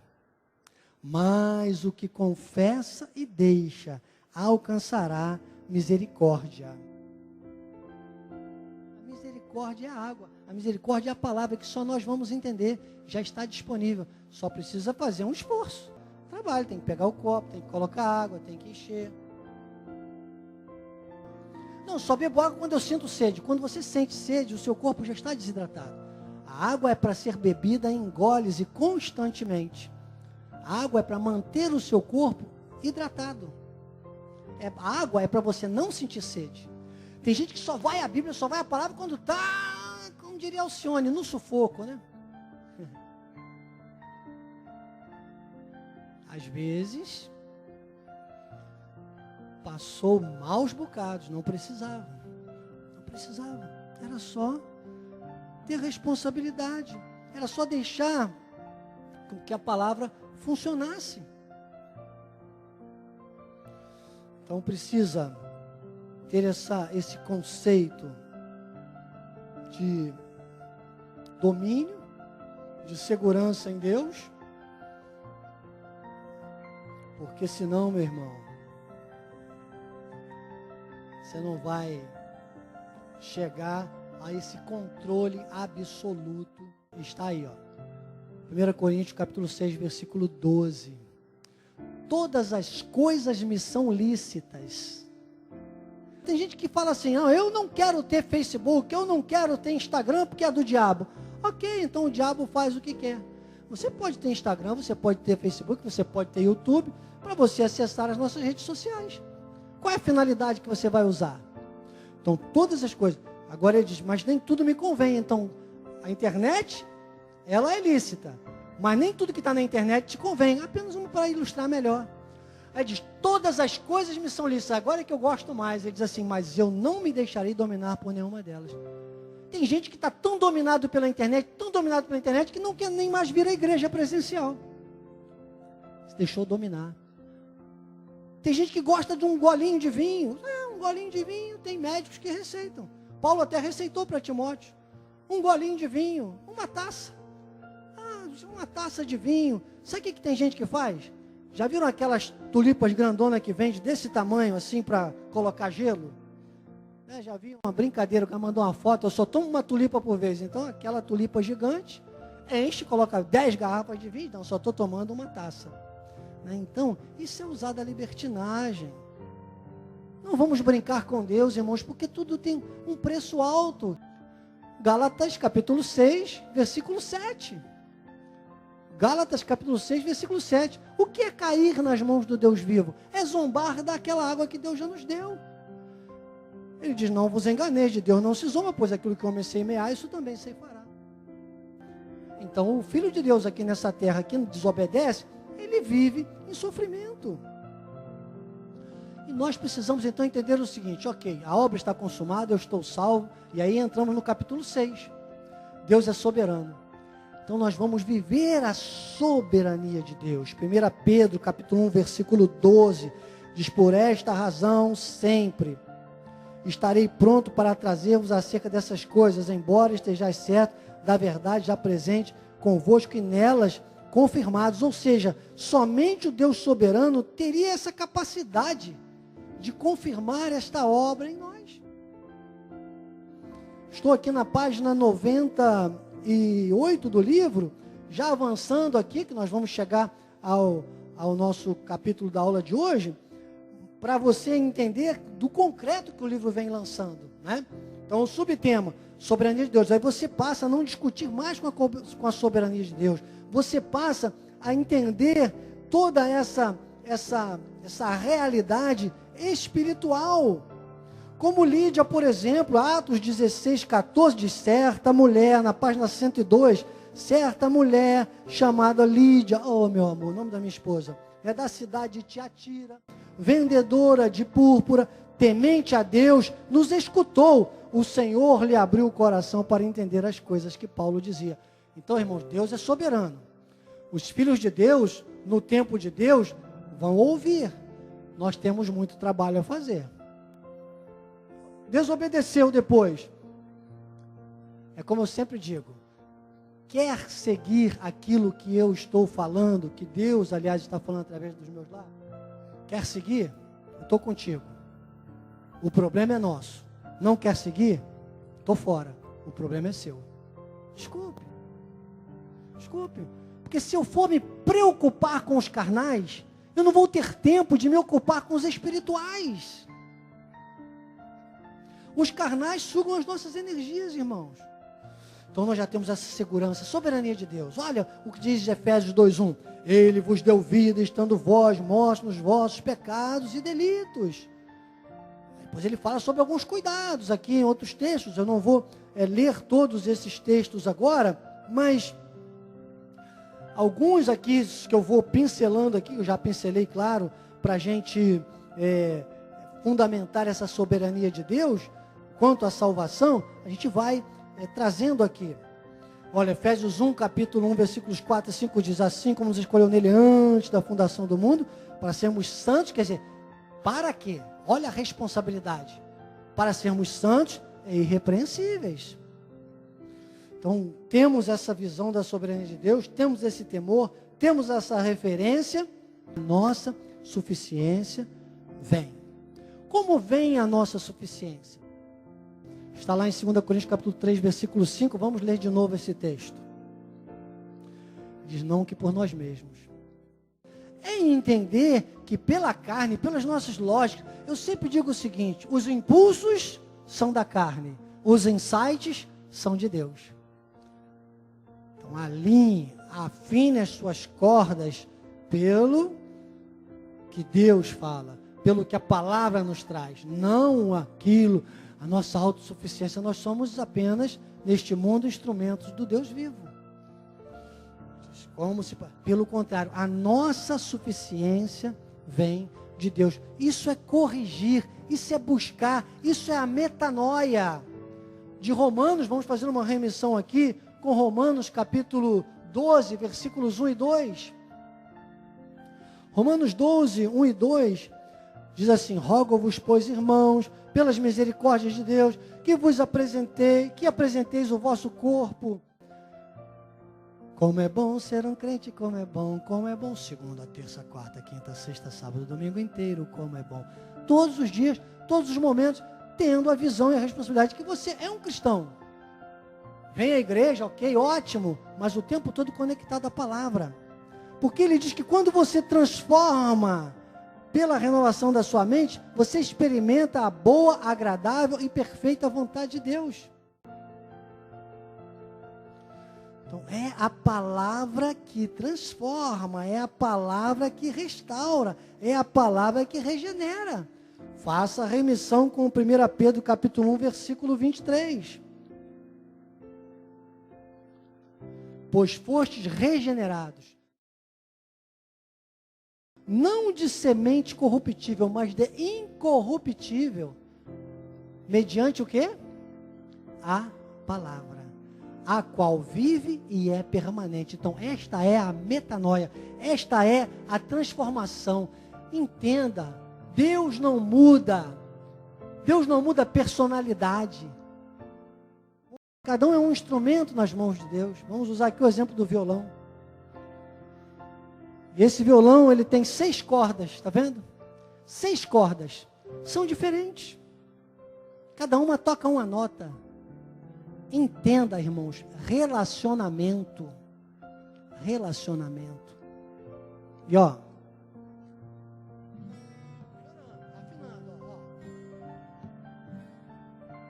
mas o que confessa e deixa alcançará misericórdia. A misericórdia é a água, a misericórdia é a palavra que só nós vamos entender, já está disponível, só precisa fazer um esforço. Trabalho, tem que pegar o copo, tem que colocar água, tem que encher. Não, só bebo água quando eu sinto sede. Quando você sente sede, o seu corpo já está desidratado. A água é para ser bebida em goles e constantemente. A água é para manter o seu corpo hidratado. A água é para você não sentir sede. Tem gente que só vai à Bíblia, só vai à palavra quando está, como diria Alcione, no sufoco, né? Às vezes, passou maus bocados, não precisava. Era só ter responsabilidade. Era só deixar que a palavra funcionasse. Então precisa ter esse conceito de domínio, de segurança em Deus, porque senão, meu irmão, você não vai chegar a esse controle absoluto. Está aí, ó. 1 Coríntios capítulo 6, versículo 12. Todas as coisas me são lícitas. Tem gente que fala assim, eu não quero ter Facebook, eu não quero ter Instagram porque é do diabo. Ok, então o diabo faz o que quer. Você pode ter Instagram, você pode ter Facebook, você pode ter YouTube, para você acessar as nossas redes sociais. Qual é a finalidade que você vai usar? Então, todas as coisas. Agora ele diz, mas nem tudo me convém. Então, a internet, ela é lícita. Mas nem tudo que está na internet te convém. Apenas para ilustrar melhor. Aí diz, todas as coisas me são lícitas. Agora é que eu gosto mais. Ele diz assim, mas eu não me deixarei dominar por nenhuma delas. Tem gente que está tão dominado pela internet, que não quer nem mais vir à igreja presencial. Se deixou dominar. Tem gente que gosta de um golinho de vinho. Um golinho de vinho, tem médicos que receitam. Paulo até receitou para Timóteo um golinho de vinho, uma taça. Uma taça de vinho. Sabe o que tem gente que faz? Já viram aquelas tulipas grandonas que vende desse tamanho, assim, para colocar gelo? Já vi uma brincadeira, o cara mandou uma foto, eu só tomo uma tulipa por vez. Então, aquela tulipa gigante, enche, coloca 10 garrafas de vinho, então só estou tomando uma taça. Então, isso é usado a libertinagem. Não vamos brincar com Deus, irmãos, porque tudo tem um preço alto. Gálatas, capítulo 6, versículo 7. Gálatas, capítulo 6, versículo 7. O que é cair nas mãos do Deus vivo? É zombar daquela água que Deus já nos deu. Ele diz, não vos enganeis, de Deus não se zomba, pois aquilo que o homem semear, isso também se fará. Então, o Filho de Deus aqui nessa terra, que desobedece, ele vive em sofrimento. E nós precisamos então entender o seguinte, ok, a obra está consumada, eu estou salvo, e aí entramos no capítulo 6. Deus é soberano. Então nós vamos viver a soberania de Deus. 1 Pedro, capítulo 1, versículo 12, diz, por esta razão sempre estarei pronto para trazer-vos acerca dessas coisas, embora estejais certo da verdade já presente convosco e nelas confirmados. Ou seja, somente o Deus soberano teria essa capacidade de confirmar esta obra em nós. Estou aqui na página 98 do livro, já avançando aqui, que nós vamos chegar ao nosso capítulo da aula de hoje, para você entender do concreto que o livro vem lançando, né? Então, o subtema, soberania de Deus. Aí você passa a não discutir mais com a soberania de Deus. Você passa a entender toda essa realidade espiritual. Como Lídia, por exemplo, Atos 16, 14, diz, certa mulher, na página 102, certa mulher chamada Lídia, oh meu amor, o nome da minha esposa, é da cidade de Tiatira, vendedora de púrpura, temente a Deus, nos escutou. O Senhor lhe abriu o coração para entender as coisas que Paulo dizia. Então, irmãos, Deus é soberano. Os filhos de Deus, no tempo de Deus, vão ouvir. Nós temos muito trabalho a fazer. Desobedeceu depois. É como eu sempre digo, quer seguir aquilo que eu estou falando, que Deus, aliás, está falando através dos meus lábios? Quer seguir? Eu estou contigo. O problema é nosso. Não quer seguir? Estou fora. O problema é seu. Desculpe. Desculpe. Porque se eu for me preocupar com os carnais, eu não vou ter tempo de me ocupar com os espirituais. Os carnais sugam as nossas energias, irmãos. Então nós já temos essa segurança, soberania de Deus. Olha o que diz Efésios 2:1. Ele vos deu vida, estando vós mortos nos vossos pecados e delitos. Depois ele fala sobre alguns cuidados aqui em outros textos. Eu não vou ler todos esses textos agora, mas alguns aqui que eu vou pincelando aqui, eu já pincelei, claro, para a gente fundamentar essa soberania de Deus, quanto à salvação, a gente vai trazendo aqui. Olha, Efésios 1, capítulo 1, versículos 4 e 5 diz, assim como nos escolheu nele antes da fundação do mundo, para sermos santos, quer dizer, para quê? Olha a responsabilidade. Para sermos santos e irrepreensíveis. Então, temos essa visão da soberania de Deus, temos esse temor, temos essa referência, nossa suficiência vem. Como vem a nossa suficiência? Está lá em 2 Coríntios capítulo 3, versículo 5, vamos ler de novo esse texto. Diz, não que por nós mesmos. É entender que pela carne, pelas nossas lógicas, eu sempre digo o seguinte, os impulsos são da carne, os insights são de Deus. Então alinhe, afine as suas cordas pelo que Deus fala, pelo que a palavra nos traz, não aquilo, a nossa autossuficiência. Nós somos apenas, neste mundo, instrumentos do Deus vivo. Pelo contrário, a nossa suficiência vem de Deus. Isso é corrigir, isso é buscar, isso é a metanoia. De Romanos, vamos fazer uma remissão aqui, com Romanos capítulo 12, versículos 1 e 2. Romanos 12, 1 e 2, Diz assim: rogo-vos, pois, irmãos, pelas misericórdias de Deus, que apresenteis o vosso corpo. Como é bom ser um crente, como é bom. Segunda, terça, quarta, quinta, sexta, sábado, domingo inteiro, como é bom. Todos os dias, todos os momentos, tendo a visão e a responsabilidade que você é um cristão. Vem à igreja, ok, ótimo, mas o tempo todo conectado à palavra. Porque ele diz que quando você transforma pela renovação da sua mente, você experimenta a boa, agradável e perfeita vontade de Deus. Então, é a palavra que transforma, é a palavra que restaura, é a palavra que regenera. Faça a remissão com 1 Pedro capítulo 1, versículo 23. Pois fostes regenerados, não de semente corruptível, mas de incorruptível, mediante o quê? A palavra, a qual vive e é permanente. Então, esta é a metanoia, esta é a transformação. Entenda, Deus não muda a personalidade. Cada um é um instrumento nas mãos de Deus. Vamos usar aqui o exemplo do violão. E esse violão, ele tem 6 cordas, está vendo? 6 cordas, são diferentes. Cada uma toca uma nota. Entenda, irmãos, relacionamento. E ó,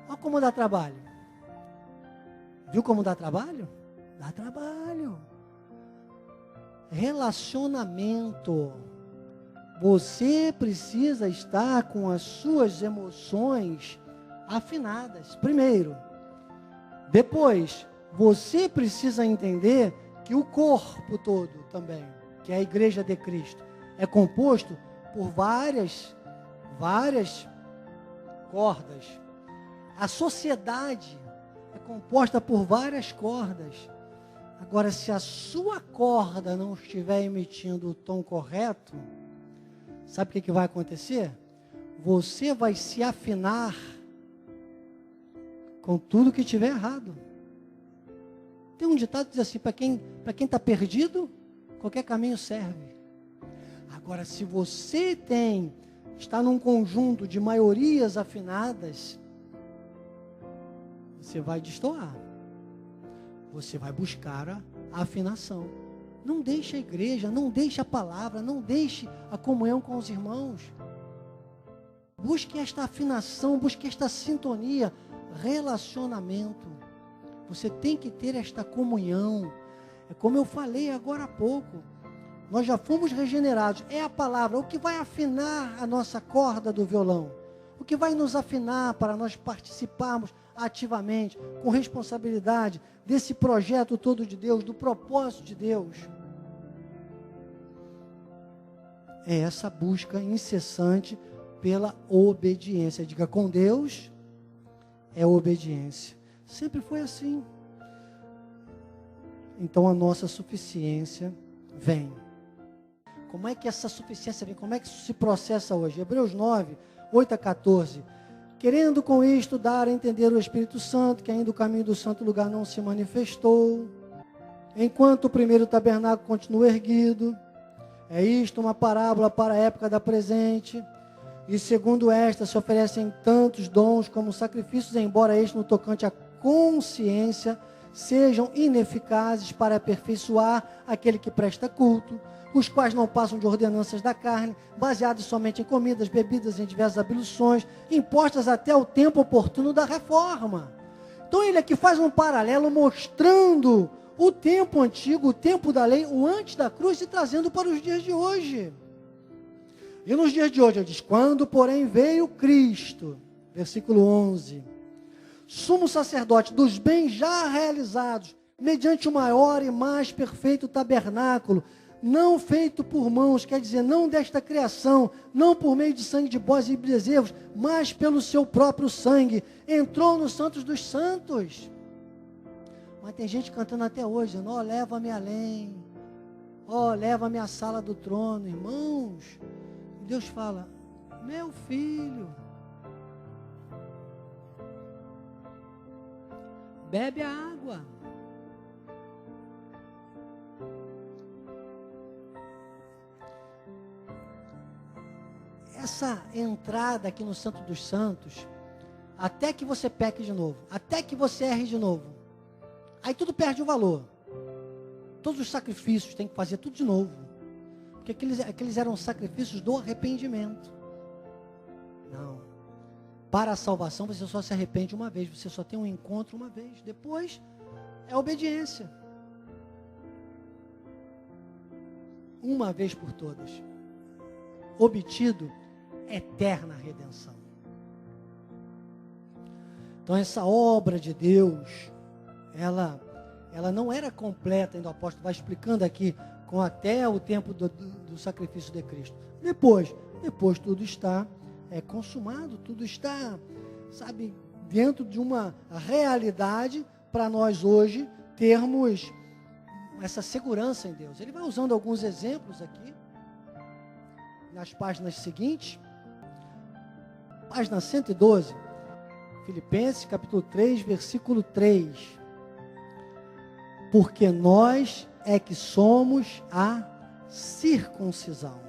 olha como dá trabalho. Viu como dá trabalho? Dá trabalho. Relacionamento. Você precisa estar com as suas emoções afinadas, primeiro. Depois, você precisa entender que o corpo todo também, que é a igreja de Cristo, é composto por várias cordas. A sociedade é composta por várias cordas. Agora, se a sua corda não estiver emitindo o tom correto, sabe o que vai acontecer? Você vai se afinar com tudo que estiver errado. Tem um ditado que diz assim: para quem está perdido, qualquer caminho serve. Agora, se você está num conjunto de maiorias afinadas, você vai destoar. Você vai buscar a afinação. Não deixe a igreja, não deixe a palavra, não deixe a comunhão com os irmãos. Busque esta afinação, busque esta sintonia, relacionamento. Você tem que ter esta comunhão. É como eu falei agora há pouco. Nós já fomos regenerados. É a palavra. O que vai afinar a nossa corda do violão? O que vai nos afinar para nós participarmos ativamente, com responsabilidade, desse projeto todo de Deus, do propósito de Deus? É essa busca incessante pela obediência. Diga: com Deus é obediência. Sempre foi assim. Então a nossa suficiência vem. Como é que essa suficiência vem? Como é que isso se processa hoje? Hebreus 9, 8 a 14. Querendo com isto dar a entender o Espírito Santo, que ainda o caminho do santo lugar não se manifestou, enquanto o primeiro tabernáculo continua erguido. É isto uma parábola para a época da presente. E segundo esta se oferecem tantos dons como sacrifícios, embora este no tocante à consciência sejam ineficazes para aperfeiçoar aquele que presta culto, os quais não passam de ordenanças da carne, baseados somente em comidas, bebidas e em diversas abluções, impostas até o tempo oportuno da reforma. Então ele aqui faz um paralelo mostrando o tempo antigo, o tempo da lei, o antes da cruz, e trazendo para os dias de hoje. E nos dias de hoje ele diz: quando porém veio Cristo, versículo 11, sumo sacerdote dos bens já realizados, mediante o maior e mais perfeito tabernáculo, não feito por mãos, quer dizer, não desta criação, não por meio de sangue de bodes e bezerros, mas pelo seu próprio sangue, entrou nos santos dos santos. Mas tem gente cantando até hoje, dizendo: ó, leva-me além, ó, leva-me à sala do trono. Irmãos, Deus fala: Meu filho, bebe a água. Essa entrada aqui no Santo dos Santos, até que você peque de novo, até que você erre de novo, aí tudo perde o valor. Todos os sacrifícios tem que fazer tudo de novo, porque aqueles eram sacrifícios do arrependimento. Não. Para a salvação você só se arrepende uma vez, você só tem um encontro uma vez. Depois é obediência. Uma vez por todas. Obtido eterna redenção. Então essa obra de Deus, ela não era completa, ainda o apóstolo vai explicando aqui, com até o tempo do sacrifício de Cristo. Depois tudo está consumado, tudo está, sabe, dentro de uma realidade para nós hoje termos essa segurança em Deus. Ele vai usando alguns exemplos aqui, nas páginas seguintes. Página 112, Filipenses capítulo 3, versículo 3. Porque nós é que somos a circuncisão.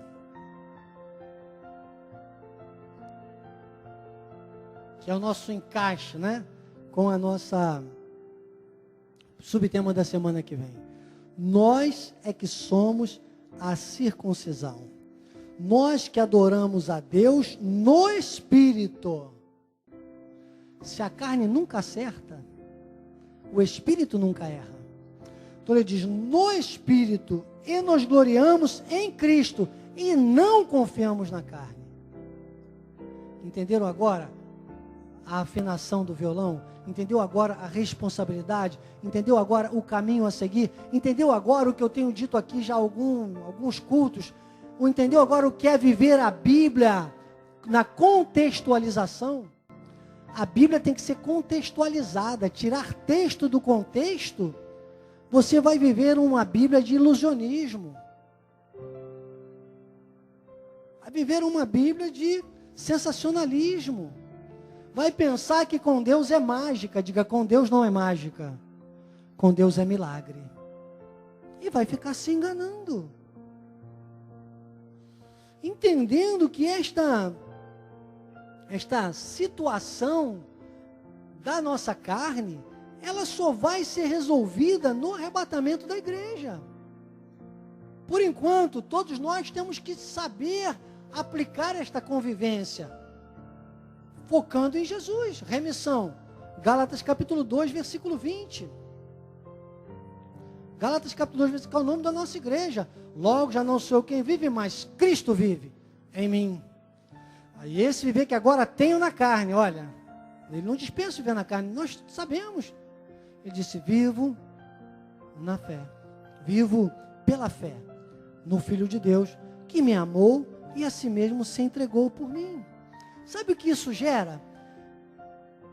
Que é o nosso encaixe, né? Com a nossa subtema da semana que vem. Nós é que somos a circuncisão. Nós que adoramos a Deus no Espírito. Se a carne nunca acerta, o Espírito nunca erra. Então ele diz, no Espírito, e nos gloriamos em Cristo, e não confiamos na carne. Entenderam agora a afinação do violão? Entendeu agora a responsabilidade? Entendeu agora o caminho a seguir? Entendeu agora o que eu tenho dito aqui já alguns cultos? Entendeu agora o que é viver a Bíblia na contextualização? A Bíblia tem que ser contextualizada, tirar texto do contexto. Você vai viver uma Bíblia de ilusionismo. Vai viver uma Bíblia de sensacionalismo. Vai pensar que com Deus é mágica. Diga, com Deus não é mágica. Com Deus é milagre. E vai ficar se enganando. Entendendo que esta situação da nossa carne, ela só vai ser resolvida no arrebatamento da igreja. Por enquanto, todos nós temos que saber aplicar esta convivência, focando em Jesus. Remissão. Gálatas capítulo 2, versículo 20. Gálatas capítulo 2, versículo, é o nome da nossa igreja. Logo já não sou eu quem vive, mas Cristo vive em mim. Aí esse viver que agora tenho na carne, olha, ele não dispensa viver na carne, nós sabemos. Ele disse, vivo na fé, vivo pela fé, no Filho de Deus, que me amou e a si mesmo se entregou por mim. Sabe o que isso gera?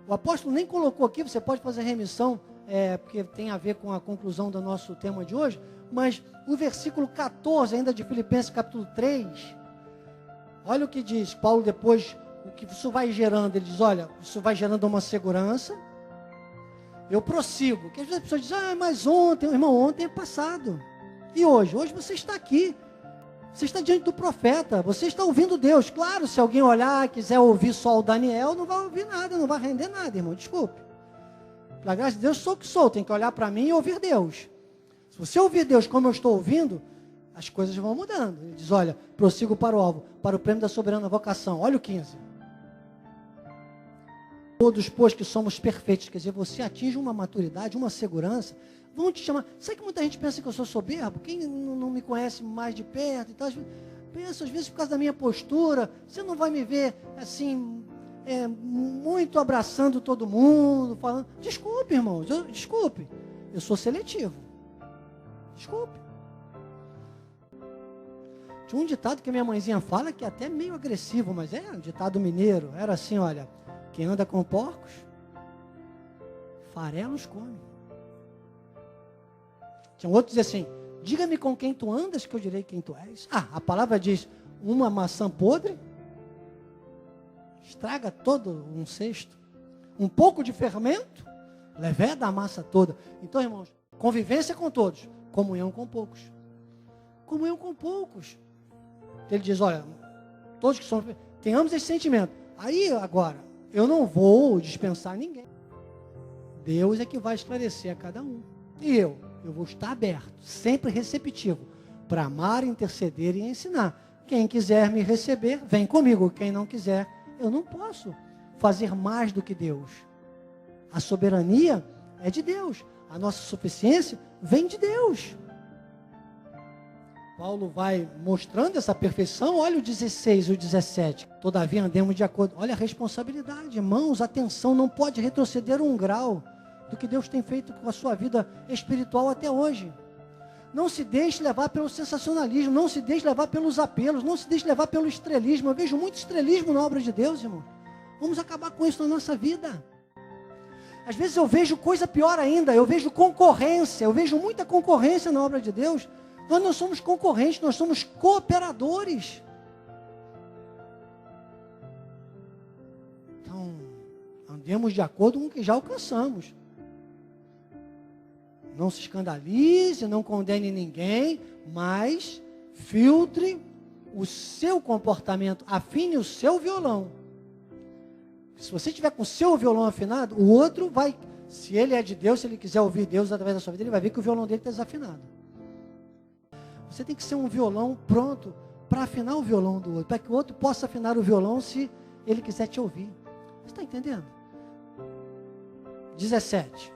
O apóstolo nem colocou aqui, você pode fazer remissão, porque tem a ver com a conclusão do nosso tema de hoje, mas o versículo 14, ainda de Filipenses capítulo 3, olha o que diz Paulo depois, o que isso vai gerando. Ele diz, olha, isso vai gerando uma segurança, eu prossigo. Porque às vezes as pessoas dizem, mas ontem, irmão, ontem é passado. E hoje? Hoje você está aqui. Você está diante do profeta, você está ouvindo Deus. Claro, se alguém olhar, quiser ouvir só o Daniel, não vai ouvir nada, não vai render nada, irmão, desculpe. Pela graça de Deus, sou o que sou, tem que olhar para mim e ouvir Deus. Se você ouvir Deus como eu estou ouvindo, as coisas vão mudando. Ele diz, olha, prossigo para o alvo, para o prêmio da soberana vocação. Olha o 15. Todos, pois, que somos perfeitos, quer dizer, você atinge uma maturidade, uma segurança, vão te chamar. Sabe que muita gente pensa que eu sou soberbo? Quem não me conhece mais de perto e tal, pensa às vezes por causa da minha postura, você não vai me ver assim, muito abraçando todo mundo, falando. Desculpe, irmãos, desculpe, eu sou seletivo. Desculpe. Tinha um ditado que a minha mãezinha fala que é até meio agressivo, mas é um ditado mineiro. Era assim, olha, quem anda com porcos, farelos come. Tinha outro que dizia assim, diga-me com quem tu andas que eu direi quem tu és. A palavra diz, uma maçã podre estraga todo um cesto. Um pouco de fermento, leveda a massa toda. Então, irmãos, convivência com todos, comunhão com poucos. Comunhão com poucos. Ele diz, olha, todos que são, tenhamos esse sentimento. Aí, agora, eu não vou dispensar ninguém. Deus é que vai esclarecer a cada um. E eu vou estar aberto, sempre receptivo, para amar, interceder e ensinar. Quem quiser me receber, vem comigo. Quem não quiser, eu não posso fazer mais do que Deus. A soberania é de Deus. A nossa suficiência vem de Deus. Paulo vai mostrando essa perfeição. Olha o 16 e o 17. Todavia andemos de acordo. Olha a responsabilidade, irmãos. Atenção, não pode retroceder um grau do que Deus tem feito com a sua vida espiritual até hoje. Não se deixe levar pelo sensacionalismo. Não se deixe levar pelos apelos. Não se deixe levar pelo estrelismo. Eu vejo muito estrelismo na obra de Deus, irmão. Vamos acabar com isso na nossa vida. Às vezes eu vejo coisa pior ainda. Eu vejo concorrência. Eu vejo muita concorrência na obra de Deus. Nós não somos concorrentes, nós somos cooperadores. Então, andemos de acordo com o que já alcançamos. Não se escandalize, não condene ninguém, mas filtre o seu comportamento, afine o seu violão. Se você tiver com o seu violão afinado, o outro vai, se ele é de Deus, se ele quiser ouvir Deus através da sua vida, ele vai ver que o violão dele está desafinado. Você tem que ser um violão pronto para afinar o violão do outro, para que o outro possa afinar o violão se ele quiser te ouvir. Você está entendendo? 17.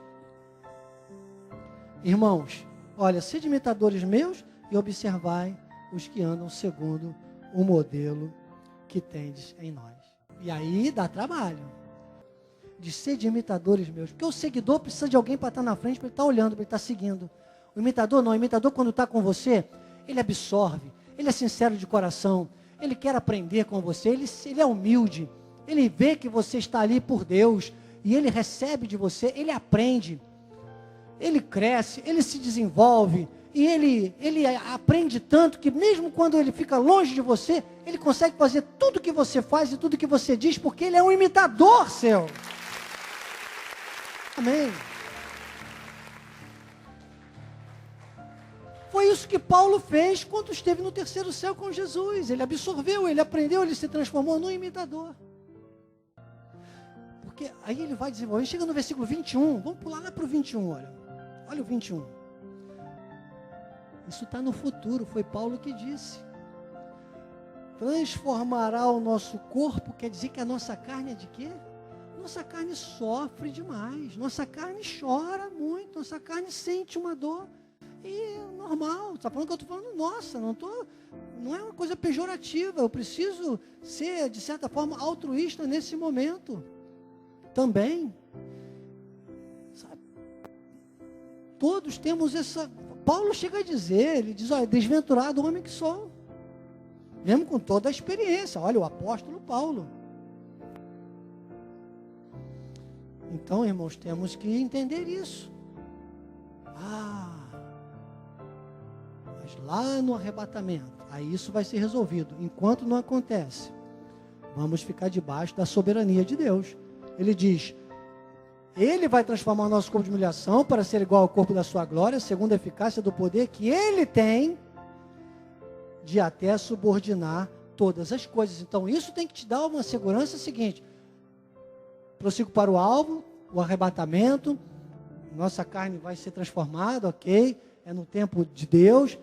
Irmãos, olha, sede imitadores meus e observai os que andam segundo o modelo que tendes em nós. E aí dá trabalho. De ser de imitadores meus. Porque o seguidor precisa de alguém para estar na frente, para ele estar olhando, para ele estar seguindo. O imitador não. O imitador, quando está com você, ele absorve. Ele é sincero de coração. Ele quer aprender com você. Ele é humilde. Ele vê que você está ali por Deus. E ele recebe de você. Ele aprende. Ele cresce. Ele se desenvolve. E ele aprende tanto que mesmo quando ele fica longe de você, ele consegue fazer tudo que você faz e tudo que você diz, porque ele é um imitador seu. Amém. Foi isso que Paulo fez quando esteve no terceiro céu com Jesus. Ele absorveu, ele aprendeu, ele se transformou num imitador. Porque aí ele vai desenvolver. Chega no versículo 21, vamos pular lá para o 21, olha o 21. Isso está no futuro, foi Paulo que disse. Transformará o nosso corpo, quer dizer que a nossa carne é de quê? Nossa carne sofre demais, nossa carne chora muito, nossa carne sente uma dor. E é normal, está falando que eu estou falando, nossa, não é uma coisa pejorativa, eu preciso ser, de certa forma, altruísta nesse momento. Também. Sabe? Todos temos essa... Paulo chega a dizer, ele diz, olha, desventurado homem que sou. Mesmo com toda a experiência, olha, o apóstolo Paulo. Então, irmãos, temos que entender isso. Mas lá no arrebatamento, aí isso vai ser resolvido. Enquanto não acontece, vamos ficar debaixo da soberania de Deus. Ele diz, ele vai transformar o nosso corpo de humilhação para ser igual ao corpo da sua glória, segundo a eficácia do poder que ele tem de até subordinar todas as coisas. Então, isso tem que te dar uma segurança seguinte. Prossigo para o alvo, o arrebatamento, nossa carne vai ser transformada, ok? É no tempo de Deus,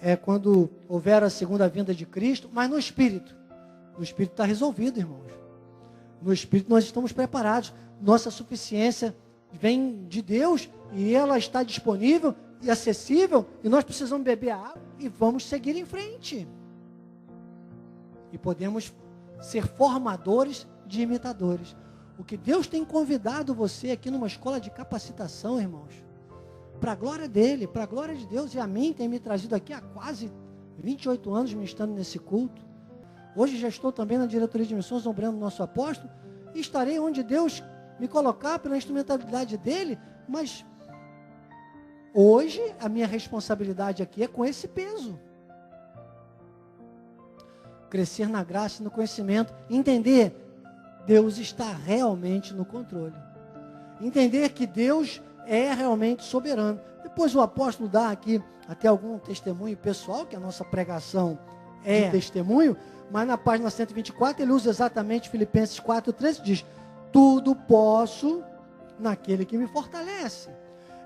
é quando houver a segunda vinda de Cristo, mas no Espírito está resolvido, irmãos. No Espírito nós estamos preparados, nossa suficiência vem de Deus e ela está disponível e acessível, e nós precisamos beber a água e vamos seguir em frente. E podemos ser formadores de imitadores. O que Deus tem convidado você aqui numa escola de capacitação, irmãos, para a glória dele, para a glória de Deus, e a mim tem me trazido aqui há quase 28 anos ministrando nesse culto. Hoje já estou também na diretoria de missões, obrando o nosso apóstolo, e estarei onde Deus me colocar pela instrumentalidade dele, mas hoje a minha responsabilidade aqui é com esse peso. Crescer na graça e no conhecimento, entender Deus está realmente no controle. Entender que Deus é realmente soberano. Depois o apóstolo dá aqui até algum testemunho pessoal, que a nossa pregação é testemunho, mas na página 124 ele usa exatamente Filipenses 4:13, diz: tudo posso naquele que me fortalece.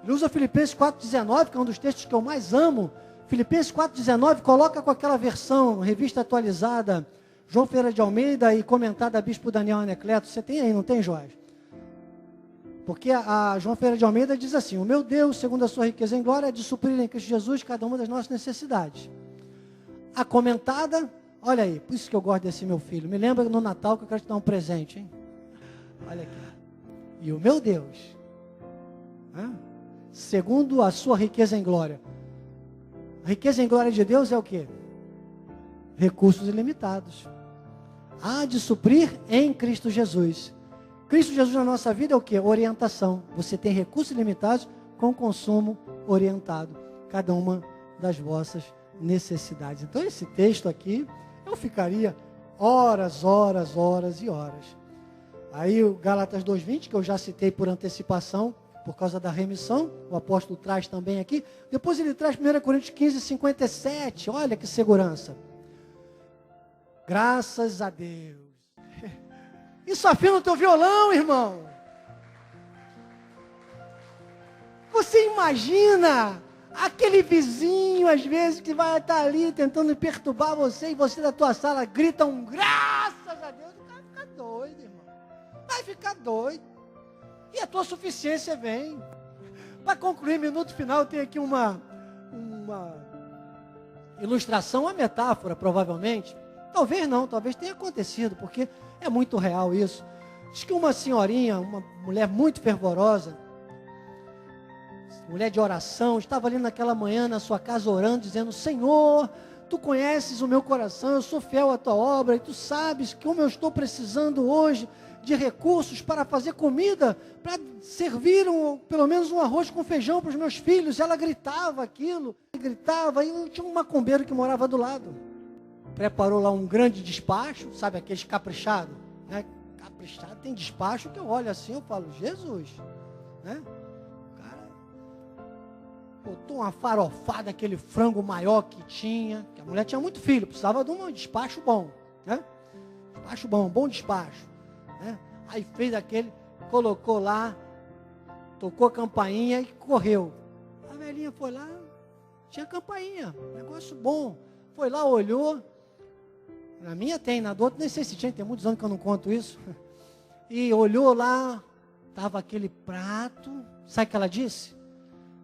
Ele usa Filipenses 4:19, que é um dos textos que eu mais amo. Filipenses 4:19 coloca com aquela versão, revista atualizada, João Ferreira de Almeida e comentada Bispo Daniel Anacleto. Você tem aí, não tem, Jorge? Porque a João Ferreira de Almeida diz assim: o meu Deus, segundo a sua riqueza em glória, é de suprir em Cristo Jesus cada uma das nossas necessidades. A comentada, olha aí, por isso que eu gosto desse meu filho. Me lembra no Natal que eu quero te dar um presente, hein? Olha aqui. E o meu Deus, segundo a sua riqueza em glória. A riqueza em glória de Deus é o quê? Recursos ilimitados. Há de suprir em Cristo Jesus. Cristo Jesus na nossa vida é o quê? Orientação. Você tem recursos limitados com consumo orientado. Cada uma das vossas necessidades. Então esse texto aqui, eu ficaria horas e horas. Aí o Gálatas 2:20, que eu já citei por antecipação, por causa da remissão, o apóstolo traz também aqui. Depois ele traz 1 Coríntios 15:57, olha que segurança. Graças a Deus. Isso afina o teu violão, irmão. Você imagina aquele vizinho, às vezes, que vai estar ali tentando perturbar você, e você da tua sala grita um graças a Deus, o cara fica doido, irmão. Vai ficar doido. E a tua suficiência vem. Para concluir, minuto final, tem aqui uma ilustração, uma metáfora, provavelmente. Talvez não, talvez tenha acontecido, porque é muito real isso. Diz que uma senhorinha, uma mulher muito fervorosa, mulher de oração, estava ali naquela manhã na sua casa orando, dizendo: Senhor, tu conheces o meu coração, eu sou fiel à tua obra, e tu sabes como eu estou precisando hoje de recursos para fazer comida, para servir pelo menos um arroz com feijão para os meus filhos. Ela gritava aquilo, gritava, e tinha um macumbeiro que morava do lado. Preparou lá um grande despacho, sabe aqueles caprichados, né? Caprichado tem despacho que eu olho assim, eu falo, Jesus, né? O cara botou uma farofada, aquele frango maior que tinha, que a mulher tinha muito filho, precisava de um despacho bom, né? Despacho bom, bom despacho, né? Aí fez aquele, colocou lá, tocou a campainha e correu. A velhinha foi lá, tinha campainha, negócio bom, foi lá, olhou. Na minha tem, na do outro nem sei se tinha, tem muitos anos que eu não conto isso. E olhou lá, estava aquele prato, sabe o que ela disse?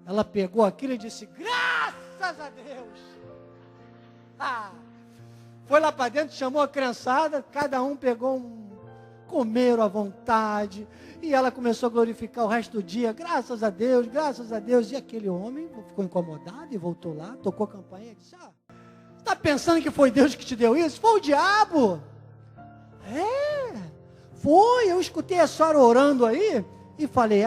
Ela pegou aquilo e disse, graças a Deus. Foi lá para dentro, chamou a criançada, cada um pegou comeram à vontade, e ela começou a glorificar o resto do dia, graças a Deus, e aquele homem ficou incomodado e voltou lá, tocou a campainha e disse, está pensando que foi Deus que te deu isso? Foi o diabo. Foi, eu escutei a senhora orando aí, e falei,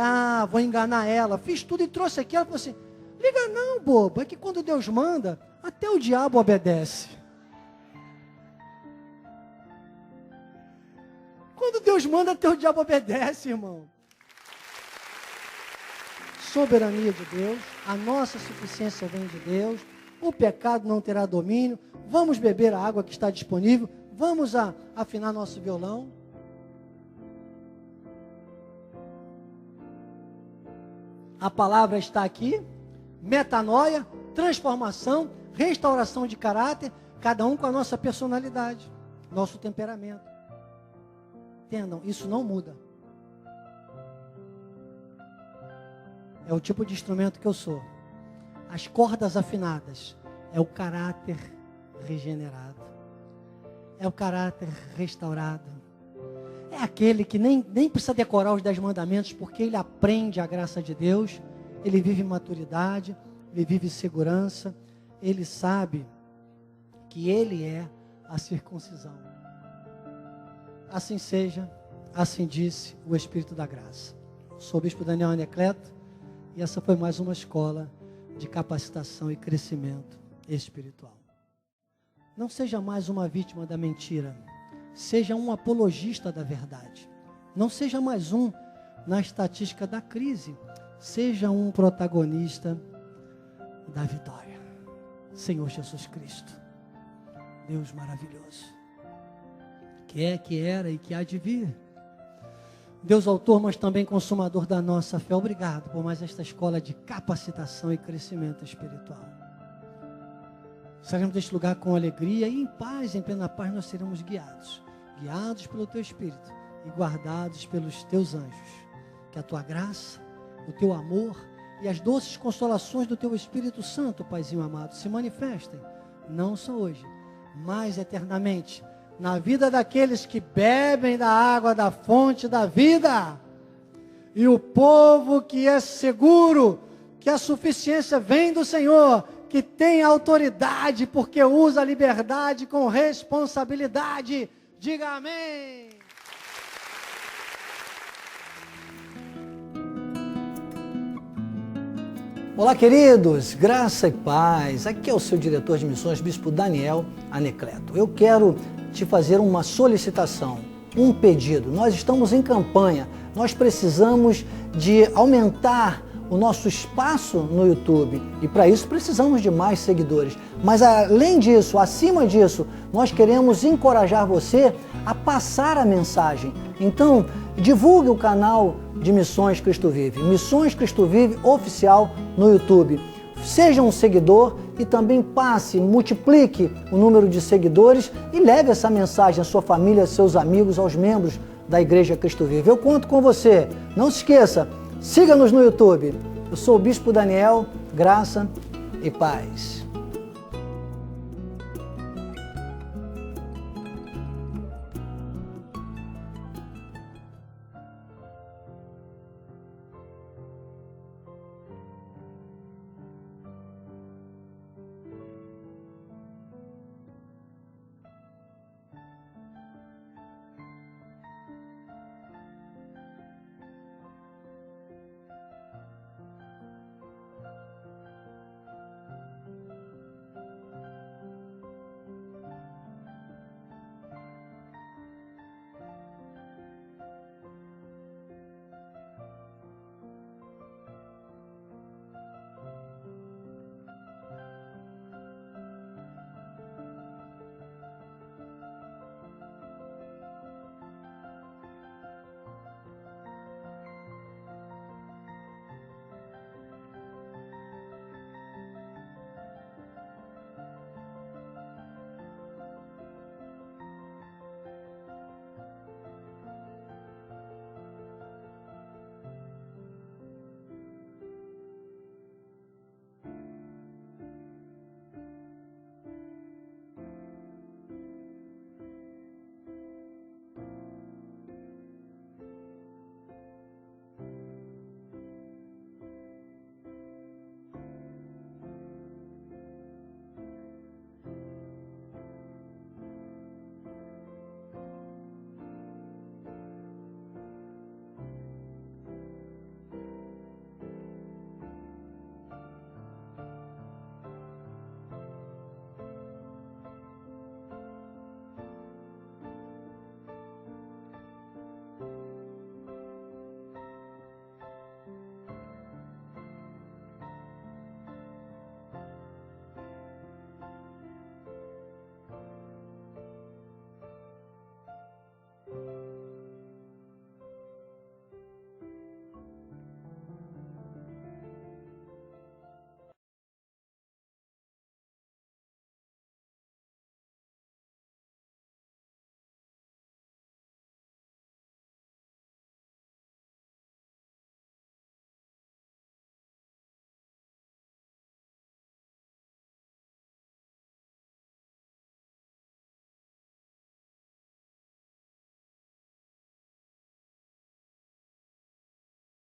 vou enganar ela, fiz tudo e trouxe aqui, ela falou assim, liga não, bobo, é que quando Deus manda, até o diabo obedece. Quando Deus manda, até o diabo obedece, irmão. Soberania de Deus, a nossa suficiência vem de Deus, o pecado não terá domínio, vamos beber a água que está disponível, vamos afinar nosso violão. A palavra está aqui, metanoia, transformação, restauração de caráter, cada um com a nossa personalidade, nosso temperamento. Entendam, isso não muda. É o tipo de instrumento que eu sou. As cordas afinadas é o caráter regenerado. É o caráter restaurado. É aquele que nem precisa decorar os 10 mandamentos, porque ele aprende a graça de Deus, ele vive maturidade, ele vive segurança, ele sabe que ele é a circuncisão. Assim seja, assim disse o Espírito da Graça. Sou o Bispo Daniel Anacleto e essa foi mais uma escola de capacitação e crescimento espiritual. Não seja mais uma vítima da mentira. Seja um apologista da verdade. Não seja mais um na estatística da crise. Seja um protagonista da vitória. Senhor Jesus Cristo, Deus maravilhoso, que é, que era e que há de vir. Deus autor, mas também consumador da nossa fé. Obrigado por mais esta escola de capacitação e crescimento espiritual. Sairemos deste lugar com alegria e em paz, em plena paz nós seremos guiados. Guiados pelo Teu Espírito e guardados pelos Teus anjos. Que a Tua graça, o Teu amor e as doces consolações do Teu Espírito Santo, Paizinho amado, se manifestem, não só hoje, mas eternamente, na vida daqueles que bebem da água da fonte da vida. E o povo que é seguro, que a suficiência vem do Senhor, que tem autoridade, porque usa a liberdade com responsabilidade. Diga amém. Olá, queridos, graça e paz. Aqui é o seu diretor de missões, Bispo Daniel Anecleto. Eu quero te fazer uma solicitação, um pedido. Nós estamos em campanha, nós precisamos de aumentar o nosso espaço no YouTube e para isso precisamos de mais seguidores. Mas além disso, acima disso, nós queremos encorajar você a passar a mensagem. Então, divulgue o canal de Missões Cristo Vive, Missões Cristo Vive Oficial no YouTube. Seja um seguidor e também passe, multiplique o número de seguidores e leve essa mensagem à sua família, aos seus amigos, aos membros da Igreja Cristo Vive. Eu conto com você. Não se esqueça, siga-nos no YouTube. Eu sou o Bispo Daniel, graça e paz.